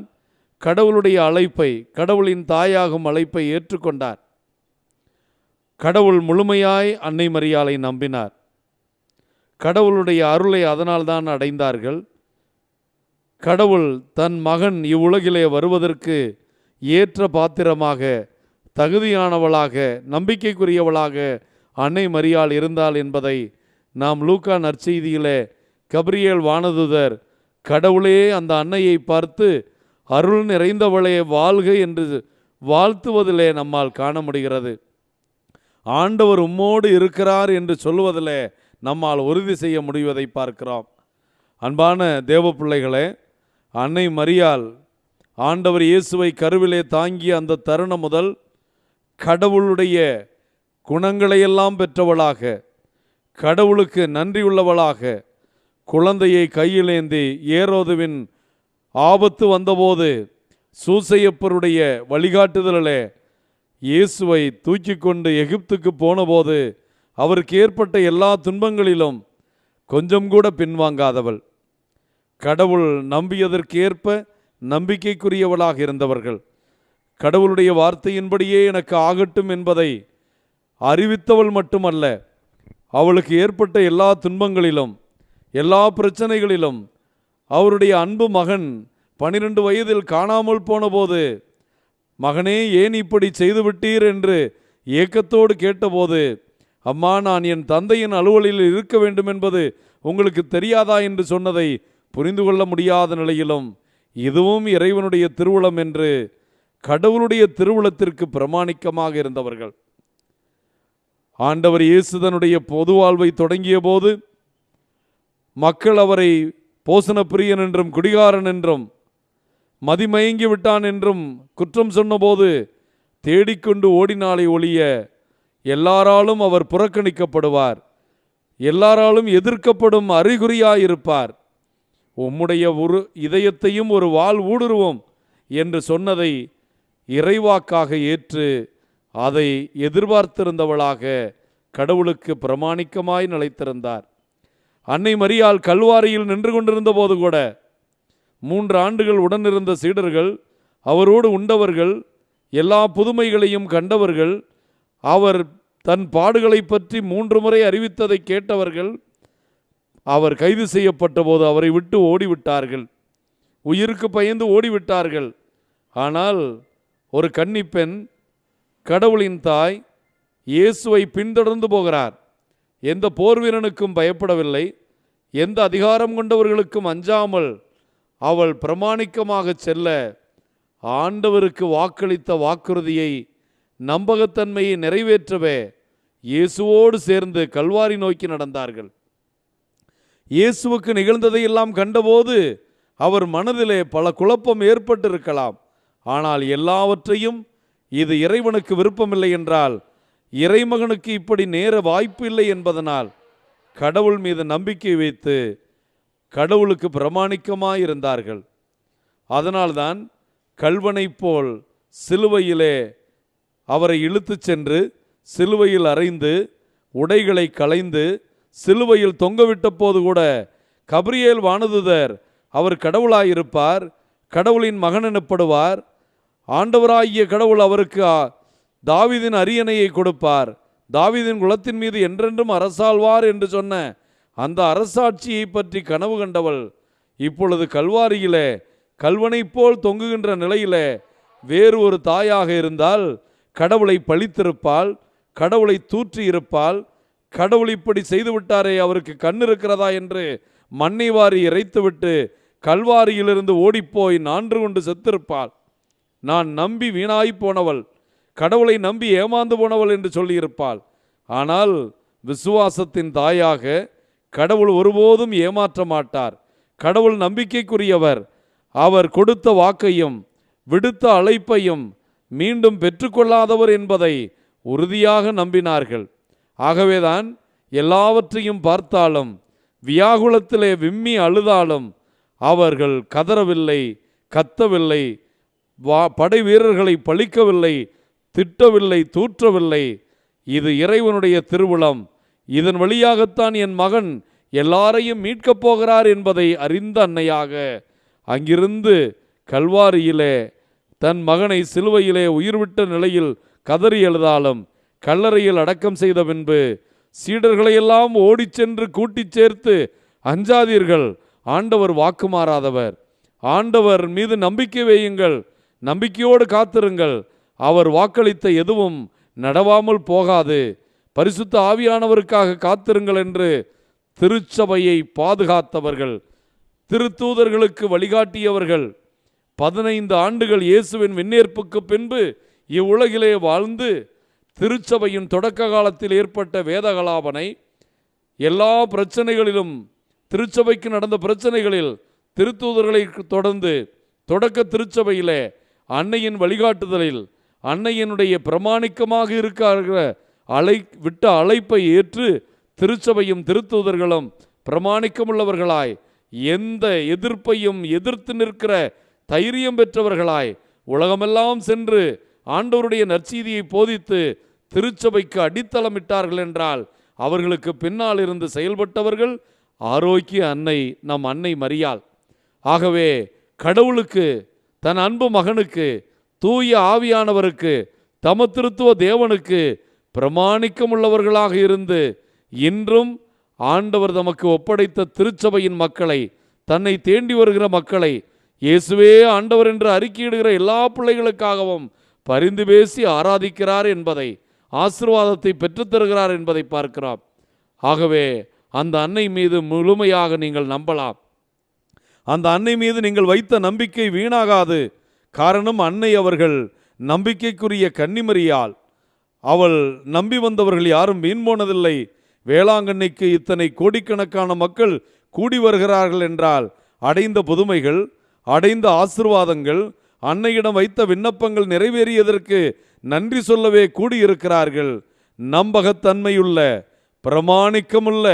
கடவுளுடைய அழைப்பை, கடவுளின் தாயாகும் அழைப்பை ஏற்றுக்கொண்டார். கடவுள் முழுமையாய் அன்னை மரியாளை நம்பினார். கடவுளுடைய அருளை அதனால்தான் அடைந்தார்கள். கடவுள் தன் மகன் இவ்வுலகிலே வருவதற்கு ஏற்ற பாத்திரமாக, தகுதியானவளாக, நம்பிக்கைக்குரியவளாக அன்னை மரியாள் இருந்தாள் என்பதை நாம் லூக்கா நற்செய்தியிலே கபிரியேல் வானதுதர் கடவுளே அந்த அன்னையை பார்த்து அருள் நிறைந்தவளே வாழ்க என்று வாழ்த்துவதிலே நம்மால் காண முடிகிறது. ஆண்டவர் உம்மோடு இருக்கிறார் என்று சொல்லுவதிலே நம்மால் உறுதி செய்ய முடிவதை பார்க்கிறோம். அன்பான தேவ பிள்ளைகளே, அன்னை மரியாள் ஆண்டவர் இயேசுவை கருவிலே தாங்கிய அந்த தருணம் முதல் கடவுளுடைய குணங்களையெல்லாம் பெற்றவளாக, கடவுளுக்கு நன்றியுள்ளவளாக, குழந்தையை கையிலேந்தி ஏரோதுவின் ஆபத்து வந்தபோது சூசையப்பருடைய வழிகாட்டுதலே இயேசுவை தூக்கி கொண்டு எகிப்துக்கு போனபோது அவருக்கு ஏற்பட்ட எல்லா துன்பங்களிலும் கொஞ்சம் கூட பின்வாங்காதவள், கடவுள் நம்பியதற்கேற்ப நம்பிக்கைக்குரியவளாக இருந்தவர்கள், கடவுளுடைய வார்த்தையின்படியே எனக்கு ஆகட்டும் என்பதை அறிவித்தவள் மட்டுமல்ல, அவளுக்கு ஏற்பட்ட எல்லா துன்பங்களிலும் எல்லா பிரச்சனைகளிலும் அவருடைய அன்பு மகன் 12 வயதில் காணாமல் போனபோது, மகனே ஏன் இப்படி செய்துவிட்டீர் என்று ஏக்கத்தோடு கேட்டபோது, அம்மா நான் என் தந்தையின் அலுவலில் இருக்க வேண்டும் என்பது உங்களுக்கு தெரியாதா என்று சொன்னதை புரிந்து கொள்ள முடியாத நிலையிலும் இதுவும் இறைவனுடைய திருவுளம் என்று கடவுளுடைய திருவுளத்திற்கு பிரமாணிக்கமாக இருந்தவர்கள். ஆண்டவர் இயேசு தன்னுடைய பொது வாழ்வை தொடங்கிய போது மக்கள் அவரை போசன பிரியன் என்றும் குடிகாரன் என்றும் மதிமயங்கி விட்டான் என்றும் குற்றம் சொன்னபோது தேடிக்கொண்டு ஓடினாலே ஒழிய எல்லாராலும் அவர் புறக்கணிக்கப்படுவார், எல்லாராலும் எதிர்க்கப்படும் அறிகுறியாயிருப்பார், உம்முடைய ஒரு இதயத்தையும் ஒரு வாள் ஊடுருவோம் என்று சொன்னதை இறைவாக்காக ஏற்று அதை எதிர்பார்த்திருந்தவளாக கடவுளுக்கு பிரமாணிக்கமாய் நிலைத்திருந்தார். அன்னை மரியாள் கல்வாரியில் நின்று கொண்டிருந்த போது கூட 3 ஆண்டுகள் உடனிருந்த சீடர்கள், அவரோடு உண்டவர்கள், எல்லா புதுமைகளையும் கண்டவர்கள், அவர் தன் பாடுகளை பற்றி 3 முறை அறிவித்ததை கேட்டவர்கள், அவர் கைது செய்யப்பட்ட போது அவரை விட்டு ஓடிவிட்டார்கள், உயிருக்கு பயந்து ஓடிவிட்டார்கள். ஆனால் ஒரு கன்னிப்பெண், கடவுளின் தாய், இயேசுவை பின்தொடர்ந்து போகிறார். எந்த போர் வீரனுக்கும் பயப்படவில்லை, எந்த அதிகாரம் கொண்டவர்களுக்கும் அஞ்சாமல் அவள் பிரமாணிக்கமாக செல்ல ஆண்டவருக்கு வாக்களித்த வாக்குறுதியை, நம்பகத்தன்மையை நிறைவேற்றவே இயேசுவோடு சேர்ந்து கல்வாரி நோக்கி நடந்தார்கள். இயேசுவுக்கு நிகழ்ந்ததையெல்லாம் கண்டபோது அவர் மனதிலே பல குழப்பம் ஏற்பட்டிருக்கலாம். ஆனால் எல்லாவற்றையும் இது இறைவனுக்கு விருப்பமில்லை என்றால், இறைமகனுக்கு இப்படி நேர வாய்ப்பு இல்லை என்பதனால் கடவுள் மீது நம்பிக்கை வைத்து கடவுளுக்கு பிரமாணிக்கமாயிருந்தார்கள். அதனால்தான் கல்வனை போல் சிலுவையிலே அவரை இழுத்து சென்று சிலுவையில் அறைந்து உடைகளை களைந்து சிலுவையில் தொங்கவிட்ட போது கூட கபிரியேல் வானதுதர் அவர் கடவுளாயிருப்பார், கடவுளின் மகன் எனப்படுவார், ஆண்டவராகிய கடவுள் அவருக்கு தாவீதின் அரியணையை கொடுப்பார், தாவீதின் குலத்தின் மீது என்றென்றும் அரசாழ்வார் என்று சொன்ன அந்த அரசாட்சியை பற்றி கனவு கண்டவள் இப்பொழுது கல்வாரியிலே கல்வனை போல் தொங்குகின்ற நிலையிலே வேறு ஒரு தாயாக இருந்தால் கடவுளை பழித்திருப்பாள், கடவுளை தூற்றியிருப்பாள், கடவுள் இப்படி செய்துவிட்டாரே அவருக்கு கண் இருக்கிறதா என்று மண்ணை வாரி இறைத்துவிட்டு கல்வாரியிலிருந்து ஓடிப்போய் நான்று கொண்டு செத்திருப்பாள். நான் நம்பி வீணாய் போனவள், கடவுளை நம்பி ஏமாந்து போனவள் என்று சொல்லியிருப்பாள். ஆனால் விசுவாசத்தின் தாயாக கடவுள் ஒருபோதும் ஏமாற்ற மாட்டார். கடவுள் நம்பிக்கைக்குரியவர். அவர் கொடுத்த வாக்கையும் விடுத்த அழைப்பையும் மீண்டும் பெற்றுக்கொள்ளாதவர் என்பதை உறுதியாக நம்பினார்கள். ஆகவேதான் எல்லாவற்றையும் பார்த்தாலும் வியாகுலத்திலே விம்மி அழுதாலும் அவர்கள் கதறவில்லை, கத்தவில்லை, படை வீரர்களை பழிக்கவில்லை, திட்டவில்லை, தூற்றவில்லை. இது இறைவனுடைய திருவுளம். இதன் வழியாகத்தான் என் மகன் எல்லாரையும் மீட்கப் போகிறார் என்பதை அறிந்த அன்னையாக அங்கிருந்து கல்வாரியிலே தன் மகனை சிலுவையிலே உயிர்விட்ட நிலையில் கதறி எழுதாலும் கல்லறையில் அடக்கம் செய்த பின்பு சீடர்களையெல்லாம் ஓடிச் சென்று கூட்டிச் சேர்த்து, அஞ்சாதீர்கள், ஆண்டவர் வாக்கு மாறாதவர், ஆண்டவர் மீது நம்பிக்கை வையுங்கள், நம்பிக்கையோடு காத்திருங்கள், அவர் வாக்களித்த எதுவும் நடவாமல் போகாது, பரிசுத்த ஆவியானவருக்காக காத்திருங்கள் என்று திருச்சபையை பாதுகாத்தவர்கள், திருத்தூதர்களுக்கு வழிகாட்டியவர்கள், 15 ஆண்டுகள் இயேசுவின் விண்ணேற்புக்கு பின்பு இவ்வுலகிலே வாழ்ந்து திருச்சபையின் தொடக்க காலத்தில் ஏற்பட்ட வேதகலாபனை, எல்லா பிரச்சனைகளிலும் திருச்சபைக்கு நடந்த பிரச்சனைகளில் திருத்தூதர்களை தொடர்ந்து தொடக்க திருச்சபையிலே அன்னையின் வழிகாட்டுதலில் அன்னையினுடைய பிரமாணிக்கமாக இருக்கிற விட்ட அழைப்பை ஏற்று திருச்சபையும் திருத்தூதர்களும் பிரமாணிக்கமுள்ளவர்களாய், எந்த எதிர்ப்பையும் எதிர்த்து நிற்கிற தைரியம் பெற்றவர்களாய் உலகமெல்லாம் சென்று ஆண்டவருடைய நற்செய்தியை போதித்து திருச்சபைக்கு அடித்தளமிட்டார்கள் என்றால் அவர்களுக்கு பின்னால் இருந்து செயல்பட்டவர்கள் ஆரோக்கிய அன்னை, நம் அன்னை மரியாள். ஆகவே கடவுளுக்கு, தன் அன்பு மகனுக்கு, தூய ஆவியானவருக்கு, தமத்திருத்துவ தேவனுக்கு பிரமாணிக்கமுள்ளவர்களாக இருந்து இன்றும் ஆண்டவர் தமக்கு ஒப்படைத்த திருச்சபையின் மக்களை, தன்னை தேண்டி வருகிற மக்களை இயேசுவே ஆண்டவர் என்று அறிக்கையிடுகிற எல்லா பிள்ளைகளுக்காகவும் பரிந்து பேசி ஆராதிக்கிறார் என்பதை, ஆசீர்வாதத்தை பெற்றுத்தருகிறார் என்பதை பார்க்கிறோம். ஆகவே அந்த அன்னை மீது முழுமையாக நீங்கள் நம்பலாம். அந்த அன்னை மீது நீங்கள் வைத்த நம்பிக்கை வீணாகாது. காரணம், அன்னை அவர்கள் நம்பிக்கைக்குரிய கன்னிமரியாள். அவள் நம்பி வந்தவர்கள் யாரும் வீண் போனதில்லை. வேளாங்கண்ணிக்கு இத்தனை கோடிக்கணக்கான மக்கள் கூடி வருகிறார்கள் என்றால் அடைந்த புதுமைகள், அடைந்த ஆசீர்வாதங்கள், அன்னையிடம் வைத்த விண்ணப்பங்கள் நிறைவேறியதற்கு நன்றி சொல்லவே கூடியிருக்கிறார்கள். நம்பகத்தன்மையுள்ள, பிரமாணிக்கமுள்ள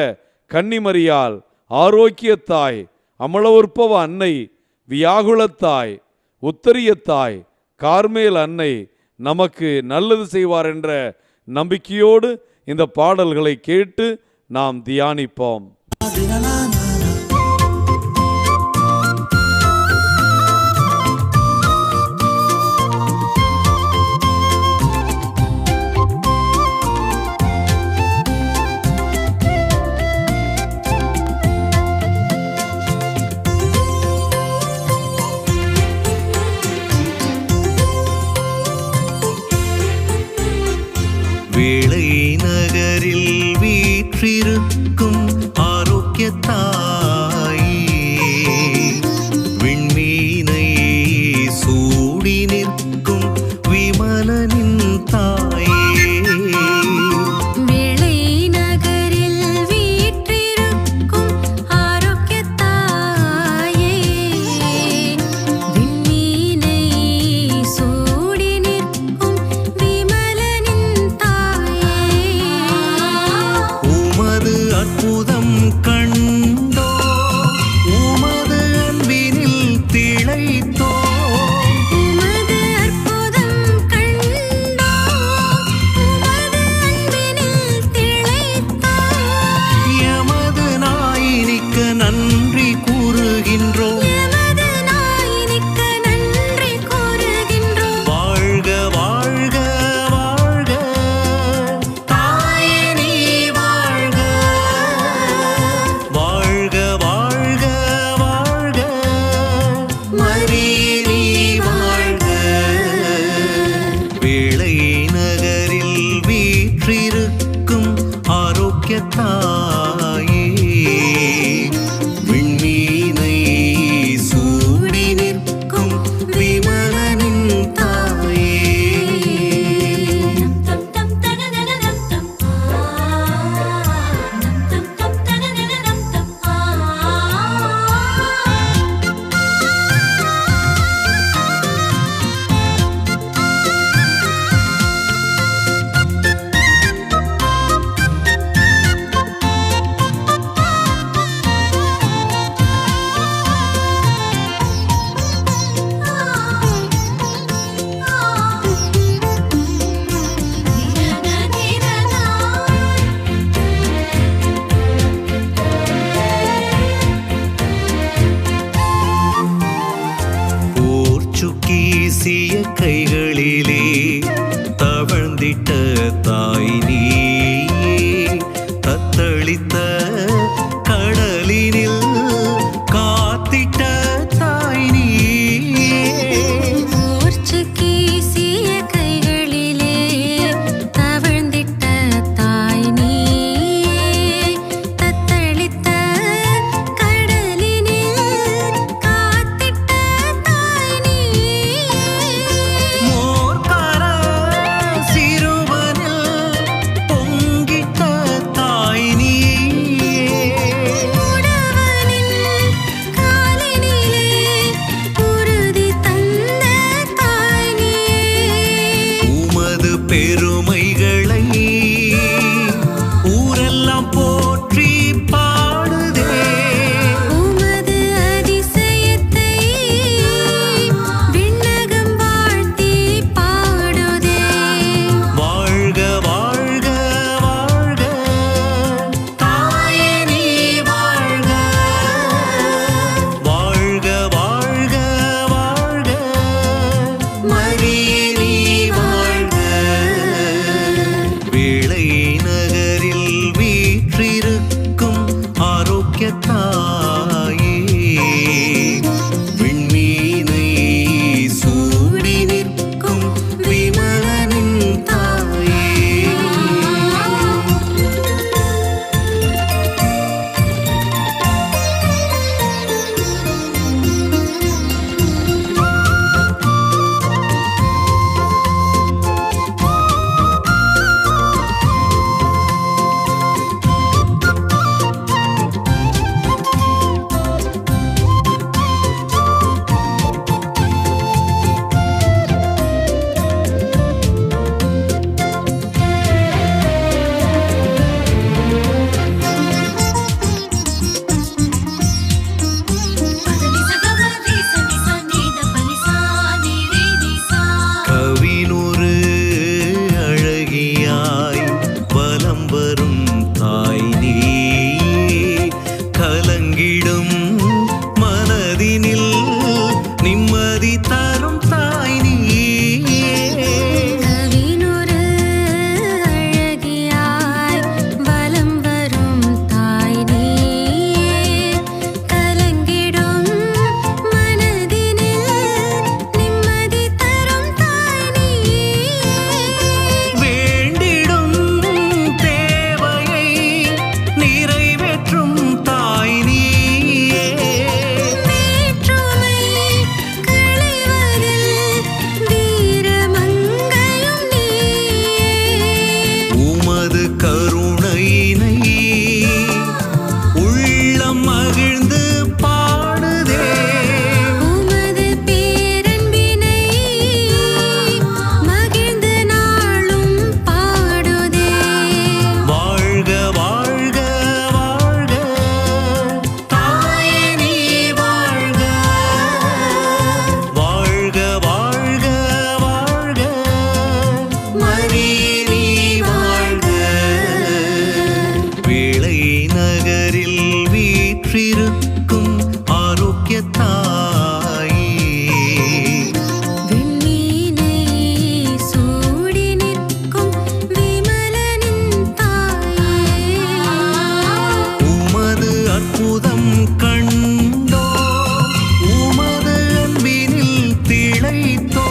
கன்னிமரியாள், ஆரோக்கியத்தாய், அமலவுற்பவ அன்னை, வியாகுலத்தாய், உத்தரியத்தாய், கார்மேல் அன்னை நமக்கு நல்லது செய்வார் என்ற நம்பிக்கையோடு இந்த பாடல்களை கேட்டு நாம் தியானிப்போம். வேளை நகரில் வீற்றிருக்கும் ஆரோக்கியத்தாயே, விண்மீனை சூடி நிற்கும் விமலனின் தாயே. வேளை நகரில் வீற்றிருக்கும் ஆரோக்கியத்தாயே, விண்மீனை சூடி நிற்கும் விமலனின் தாயே. உமது அற்புத தவழ்ந்திட்ட தாய் நீ தத்தளித்த கடலினில் காத்திட்ட தாய் நீ மூர்ச்சு கீசிய கைகளிலே தவழ்ந்திட்ட தாய் நீ தத்தளித்த கடலினில் காத்திட்ட தாய் நீ மோர்கர சிறுவனில் பொங்கிட்ட தாய் நீ உடவனின் காலினிலே உறுதி தந்த தாய் நீ உமது பெருமைகளை ஊரெல்லாம் போற்றி பாடுதே உமது அதிசயத்தை விண்ணகம் வாழ்த்தி பாடுதே வாழ்க வாழ்க வாழ்க தாயே நீ வாழ்க வாழ்க வாழ்க வாழ்க மரியே நீ வாழ்க வேளை நகரில் வீற்றிருக்கும் ஆரோக்கிய தாயே விண்மீனை சூடி நிற்கும் விமலனின் தாயே கவினொரு அழகியாய் வலம் வரும் தாய் நீ கலங்கிடும் மனதினில் நிம்மதி தரும் தாய் நீ கவினொரு அழகியாய் வலம் வரும் தாய் நீ கலங்கிடும் மனதினில் நிம்மதி தரும் தாய் நீ வேண்டிடும் தேவையை நிறைவேற்றும் தாய் நீ வேற்றுமை களைவதில் வீரமங்கையும் நீ உமது கருணையினை உள்ளம் மகிழ்ந்து பாடுதே உமது பேரன்பினை மகிழ்ந்து நாளும் பாடுதே வாழ்க வாழ்க வாழ்க தாயே நீ வாழ்க வாழ்க வாழ்க வாழ்க மரியே நீ வாழ்க வேளை நகரில் வீற்றிருக்கும் ஆரோக்கிய தாயே விண்மீனை சூடி நிற்கும் விமலனின் தாயே உமது அற்புதம் கண்டோ உமது அன்பினில் திளைத்தோ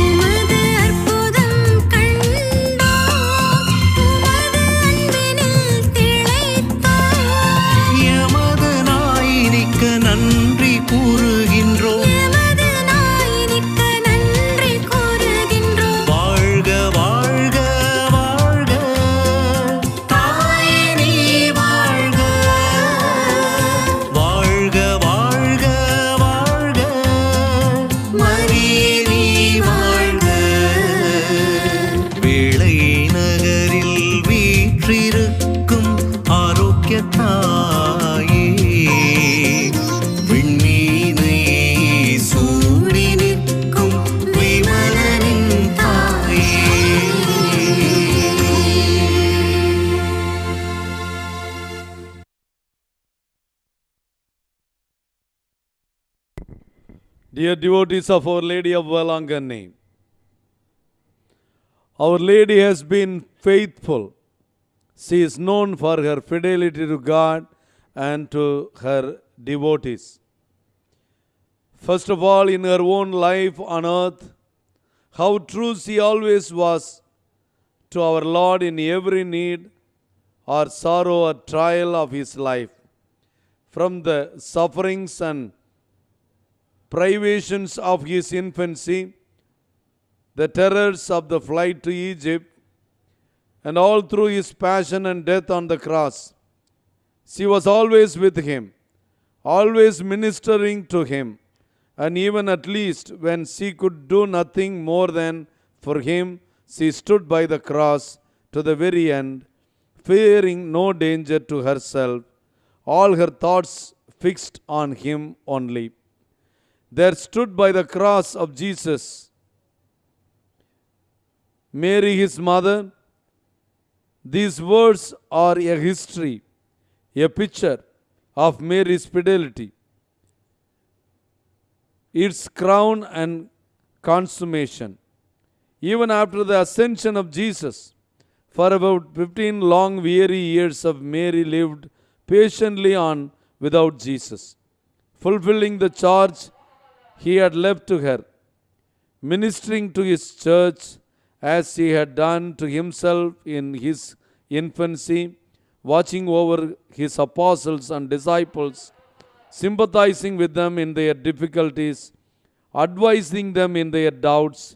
உமது அற்புதம் கண்டோம் உமது அன்பினில் திளைத்தோம் எமது நாயினிக்க நன்றி கூறுகின்றோம் எமது நாயினிக்க நன்றி கூறுகின்றோம் வாழ்க வாழ்க வாழ்க தாயே நீ வாழ்க வாழ்க வாழ்க வாழ்க மரியே நீ வாழ்க வேளை நகரில் வீற்றிருக்கும் ஆரோக்கிய தாயே விண்மீனை சூடி நிற்கும் விமலனின் தாயே Dear devotees of Our Lady of Valangani, Our Lady has been faithful. She is known for her fidelity to God and to her devotees. First of all, in her own life on earth, how true she always was to our Lord in every need or sorrow or trial of his life. From the sufferings and privations of his infancy, the terrors of the flight to Egypt, and all through his passion and death on the cross, she was always with him, always ministering to him, and even at least when she could do nothing more than for him, she stood by the cross to the very end, fearing no danger to herself, all her thoughts fixed on him only. There stood by the cross of Jesus Mary, his mother. These words are a history, a picture of Mary's fidelity, its crown and consummation. Even after the ascension of Jesus, for about 15 long weary years of Mary lived patiently on without Jesus, fulfilling the charge he had left to her, ministering to his church as he had done to himself in his infancy, watching over his apostles and disciples, sympathizing with them in their difficulties, advising them in their doubts,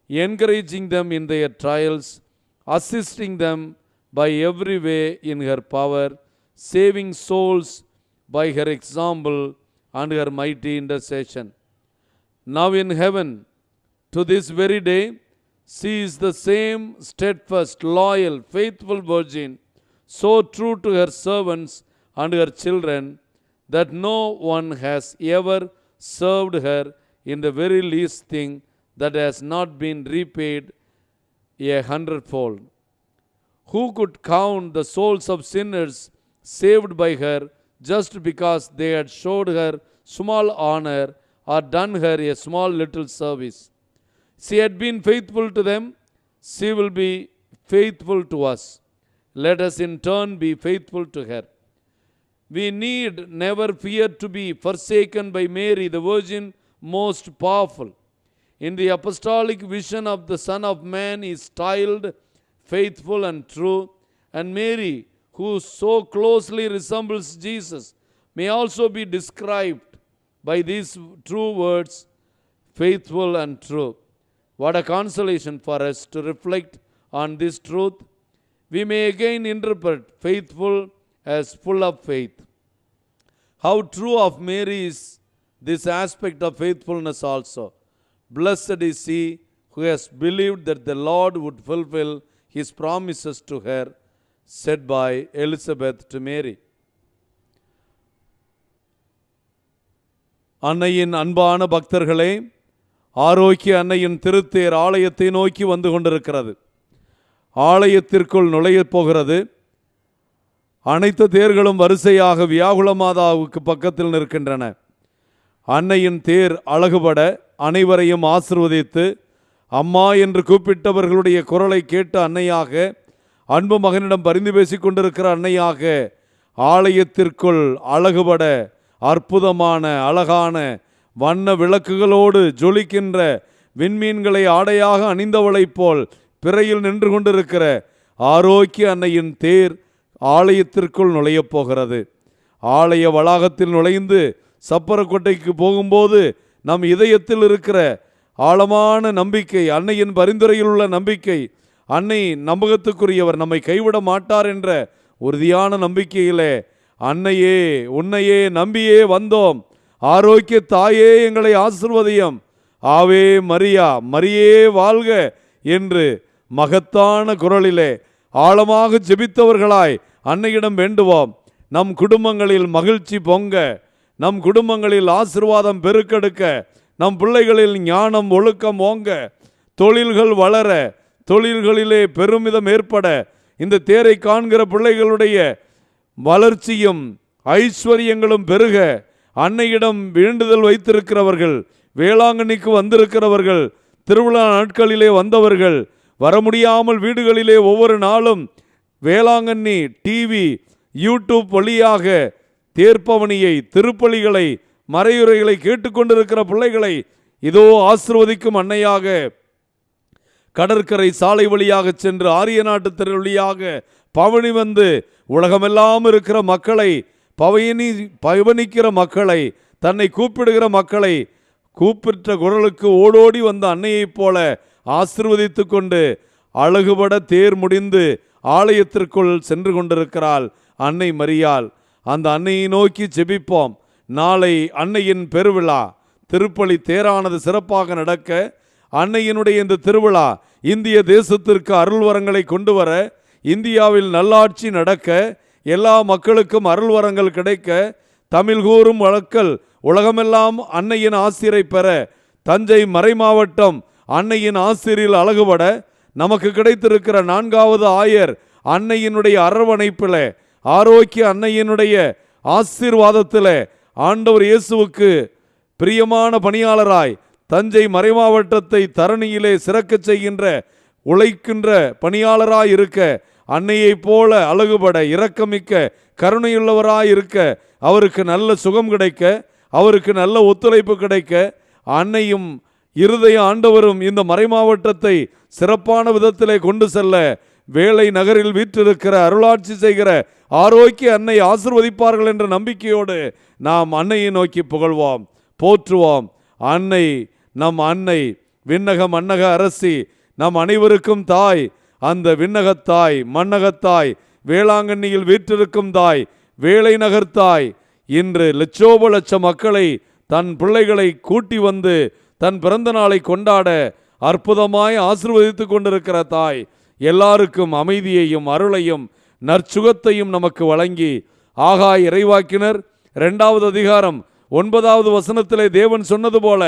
encouraging them in their trials, assisting them by every way in her power, saving souls by her example and her mighty intercession. Now in heaven, to this very day, she is the same steadfast, loyal, faithful virgin, so true to her servants and her children that no one has ever served her in the very least thing that has not been repaid 100-fold. Who could count the souls of sinners saved by her just because they had showed her small honor or done her a small little service? She had been faithful to them. She will be faithful to us. Let us in turn be faithful to her. We need never fear to be forsaken by Mary, the Virgin most powerful. In the apostolic vision of the Son of Man is styled faithful and true, and Mary, who so closely resembles Jesus, may also be described by these true words, faithful and true. What a consolation for us to reflect on this truth. We may again interpret faithful as full of faith. How true of Mary is this aspect of faithfulness also. Blessed is he who has believed that the Lord would fulfill his promises to her, said by Elizabeth to Mary. அன்னையின் அன்பான பக்தர்களே, ஆரோக்கிய அன்னையின் திருத்தேர் ஆலயத்தை நோக்கி வந்து கொண்டிருக்கிறது. ஆலயத்திற்குள் நுழையப் போகிறது. அனைத்து தேர்களும் வரிசையாக வியாகுல மாதாவுக்கு பக்கத்தில் நிற்கின்றன. அன்னையின் தேர் அழகுபட அனைவரையும் ஆசிர்வதித்து, அம்மா என்று கூப்பிட்டவர்களுடைய குரலை கேட்டு அன்னையாக, அன்பு மகனிடம் பரிந்து பேசிக் கொண்டிருக்கிற அன்னையாக, ஆலயத்திற்குள் அழகுபட அற்புதமான அழகான வண்ண விளக்குகளோடு ஜொலிக்கின்ற விண்மீன்களை ஆடையாக அணிந்தவளைப் போல் பிறையில் நின்று கொண்டிருக்கிற ஆரோக்கிய அன்னையின் தேர் ஆலயத்திற்குள் நுழையப் போகிறது. ஆலய வளாகத்தில் நுழைந்து சப்பரக்கோட்டைக்கு போகும்போது நம் இதயத்தில் இருக்கிற ஆழமான நம்பிக்கை, அன்னையின் பரிந்துரையில் உள்ள நம்பிக்கை, அன்னை நம்பகத்துக்குரியவர், நம்மை கைவிட மாட்டார் என்ற உறுதியான நம்பிக்கையிலே, அன்னையே உன்னையே நம்பியே வந்தோம், ஆரோக்கிய தாயே எங்களை ஆசிர்வதியும், ஆவே மரியா மரியே வாழ்க என்று மகத்தான குரலிலே ஆழமாக ஜெபித்தவர்களாய் அன்னையிடம் வேண்டுவோம். நம் குடும்பங்களில் மகிழ்ச்சி பொங்க, நம் குடும்பங்களில் ஆசீர்வாதம் பெருக்கெடுக்க, நம் பிள்ளைகளில் ஞானம் ஒழுக்கம் ஓங்க, தொழில்கள் வளர, தொழில்களிலே பெருமிதம் ஏற்பட, இந்த தேரை காண்கிற பிள்ளைகளுடைய வளர்ச்சியும் ஐஸ்வர்யங்களும் பெருக, அன்னையிடம் வேண்டுதல் வைத்திருக்கிறவர்கள், வேளாங்கண்ணிக்கு வந்திருக்கிறவர்கள், திருவிழா நாட்களிலே வந்தவர்கள், வர முடியாமல் வீடுகளிலே ஒவ்வொரு நாளும் வேளாங்கண்ணி டிவி யூடியூப் வழியாக தேர்ப்பவனியை, திருப்பலிகளை, மறையுரைகளை கேட்டுக்கொண்டிருக்கிற பிள்ளைகளை இதோ ஆசீர்வதிக்கும் அன்னையாக கடற்கரை சாலை வழியாக சென்று ஆரிய நாட்டு தெரு வழியாக பவனி வந்து உலகமெல்லாம் இருக்கிற மக்களை, பவனிக்கிற மக்களை, தன்னை கூப்பிடுகிற மக்களை கூப்பிட்ட குரலுக்கு ஓடோடி வந்த அன்னையைப் போல ஆசீர்வதித்து கொண்டு அழகுபட தேர் முடிந்து ஆலயத்திற்குள் சென்று கொண்டிருக்கிறாள் அன்னை மரியாள். அந்த அன்னையை நோக்கி ஜெபிப்போம். நாளை அன்னையின் பெருவிழா, திருப்பலி தேரானது சிறப்பாக நடக்க, அன்னையினுடைய இந்த திருவிழா இந்திய தேசத்திற்கு அருள்வரங்களை கொண்டு வர, இந்தியாவில் நல்லாட்சி நடக்க, எல்லா மக்களுக்கும் அருள்வரங்கள் கிடைக்க, தமிழ் கூறும் வழக்கல் உலகமெல்லாம் அன்னையின் ஆசிரை பெற, தஞ்சை மறைமாவட்டம் அன்னையின் ஆசிரியில் அழகுபட, நமக்கு கிடைத்திருக்கிற 4வது ஆயர் அன்னையினுடைய அரவணைப்பில், ஆரோக்கிய அன்னையினுடைய ஆசீர்வாதத்தில், ஆண்டவர் இயேசுவுக்கு பிரியமான பணியாளராய் தஞ்சை மறைமாவட்டத்தை தரணியிலே சிறக்கச் செய்கின்ற உழைக்கின்ற பணியாளராய் இருக்க, அன்னையைப் போல அழகுபட இரக்கமிக்க கருணையுள்ளவராய் இருக்க, அவருக்கு நல்ல சுகம் கிடைக்க, அவருக்கு நல்ல ஒத்துழைப்பு கிடைக்க, அன்னையும் இருதய ஆண்டவரும் இந்த மறைமாவட்டத்தை சிறப்பான விதத்திலே கொண்டு செல்ல, வேலை நகரில் வீற்றிருக்கிற அருளாட்சி செய்கிற ஆரோக்கிய அன்னை ஆசீர்வதிப்பார்கள் என்ற நம்பிக்கையோடு நாம் அன்னையை நோக்கி புகழ்வோம், போற்றுவோம். அன்னை, நம் அன்னை, விண்ணக மன்னக அரசி, நம் அனைவருக்கும் தாய். அந்த விண்ணகத்தாய், மன்னகத்தாய், வேளாங்கண்ணியில் வீற்றிருக்கும் தாய், வேலை நகர்த்தாய், இன்று லட்சோப லட்ச மக்களை, தன் பிள்ளைகளை கூட்டி வந்து தன் பிறந்த நாளை கொண்டாட அற்புதமாய் ஆசீர்வதித்து கொண்டிருக்கிற தாய், எல்லாருக்கும் அமைதியையும் அருளையும் நற்சுகத்தையும் நமக்கு வழங்கி, ஆகாய் இறைவாக்கினர் 2வது அதிகாரம் 9வது வசனத்திலே தேவன் சொன்னது போல,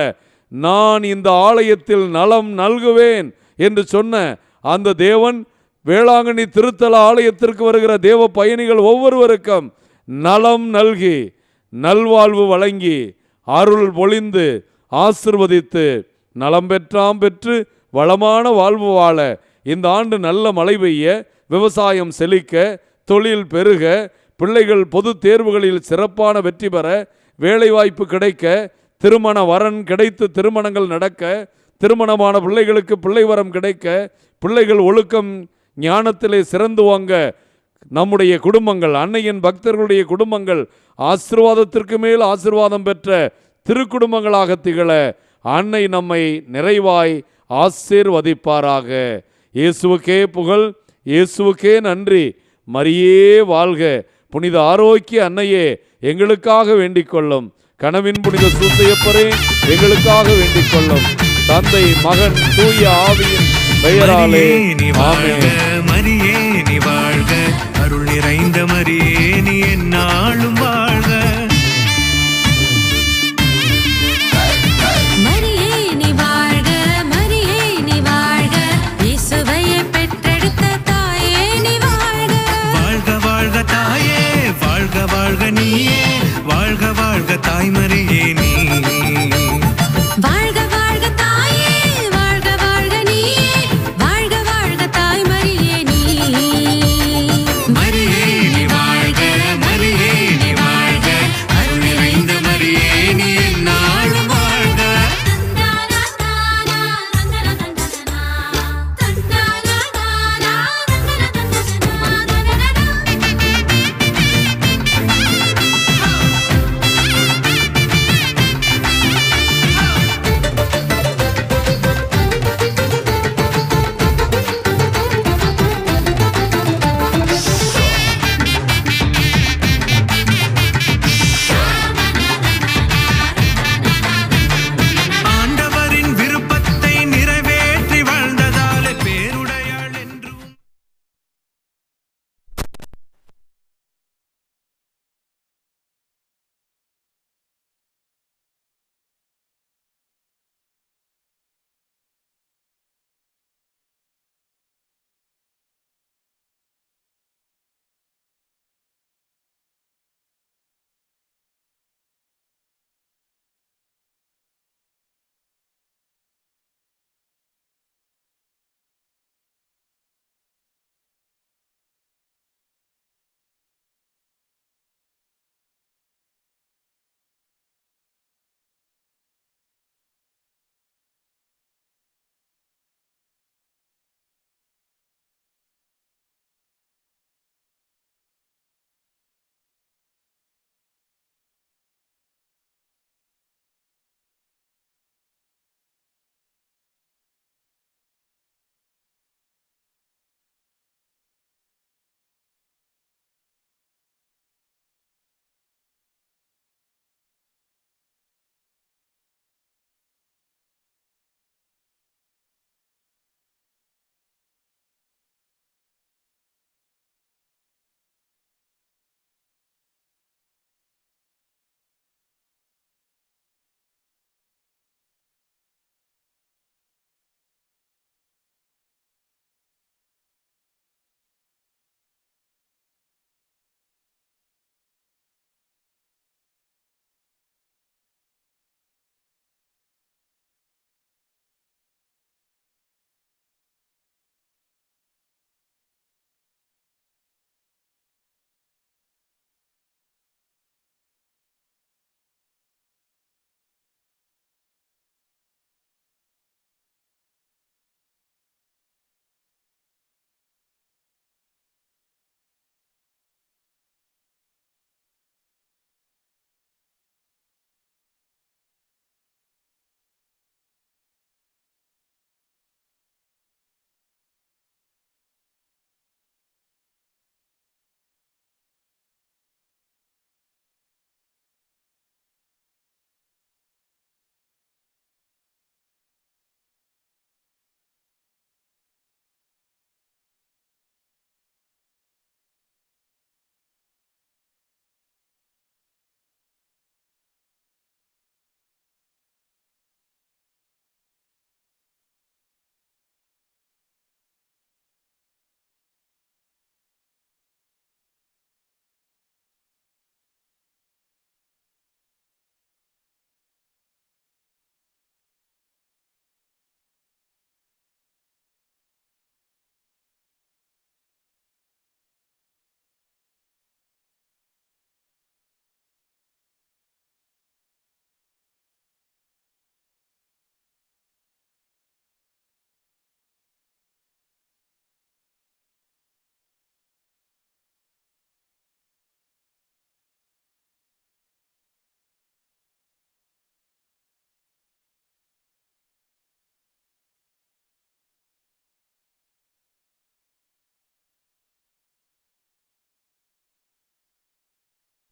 நான் இந்த ஆலயத்தில் நலம் நல்குவேன் என்று சொன்ன அந்த தேவன் வேளாங்கண்ணி திருத்தல ஆலயத்திற்கு வருகிற தேவ பயணிகள் ஒவ்வொருவருக்கும் நலம் நல்கி, நல்வாழ்வு வழங்கி, அருள் பொழிந்து ஆசிர்வதித்து, நலம் பெற்றாம் பெற்று வளமான வாழ்வு வாழ, இந்த ஆண்டு நல்ல மழை பெய்ய, விவசாயம் செழிக்க, தொழில் பெருக, பிள்ளைகள் பொது தேர்வுகளில் சிறப்பான வெற்றி பெற, வேலைவாய்ப்பு கிடைக்க, திருமண வரன் கிடைத்து திருமணங்கள் நடக்க, திருமணமான பிள்ளைகளுக்கு பிள்ளை வரம் கிடைக்க, பிள்ளைகள் ஒழுக்கம் ஞானத்திலே சிறந்து வாங்க, நம்முடைய குடும்பங்கள், அன்னையின் பக்தர்களுடைய குடும்பங்கள் ஆசீர்வாதத்திற்கு மேல் ஆசீர்வாதம் பெற்ற திருக்குடும்பங்களாக திகழ அன்னை நம்மை நிறைவாய் ஆசீர்வதிப்பாராக. இயேசுவுக்கே புகழ், இயேசுவுக்கே நன்றி. மரியே வாழ்க. புனித ஆரோக்கிய அன்னையே எங்களுக்காக வேண்டிக் கொள்ளும். கனவின் புனித சூசையப்பரே எங்களுக்காக வேண்டிக் கொள்ளும். தந்தை, மகன், தூய ஆவியின் பெயராலே ஆமென். மரியே நீ வாழ்க, அருள் நிறைந்த மரியே நீ எந்நாளும் வாழ்க. மரியே நீ வாழ்க, மரியே நீ வாழ்க, இயேசுவையே பெற்றெடுத்த தாயே நீ வாழ்க. வாழ்க வாழ்க தாயே, வாழ்க வாழ்க நீயே, வாழ்க வாழ்க தாய்மரியே.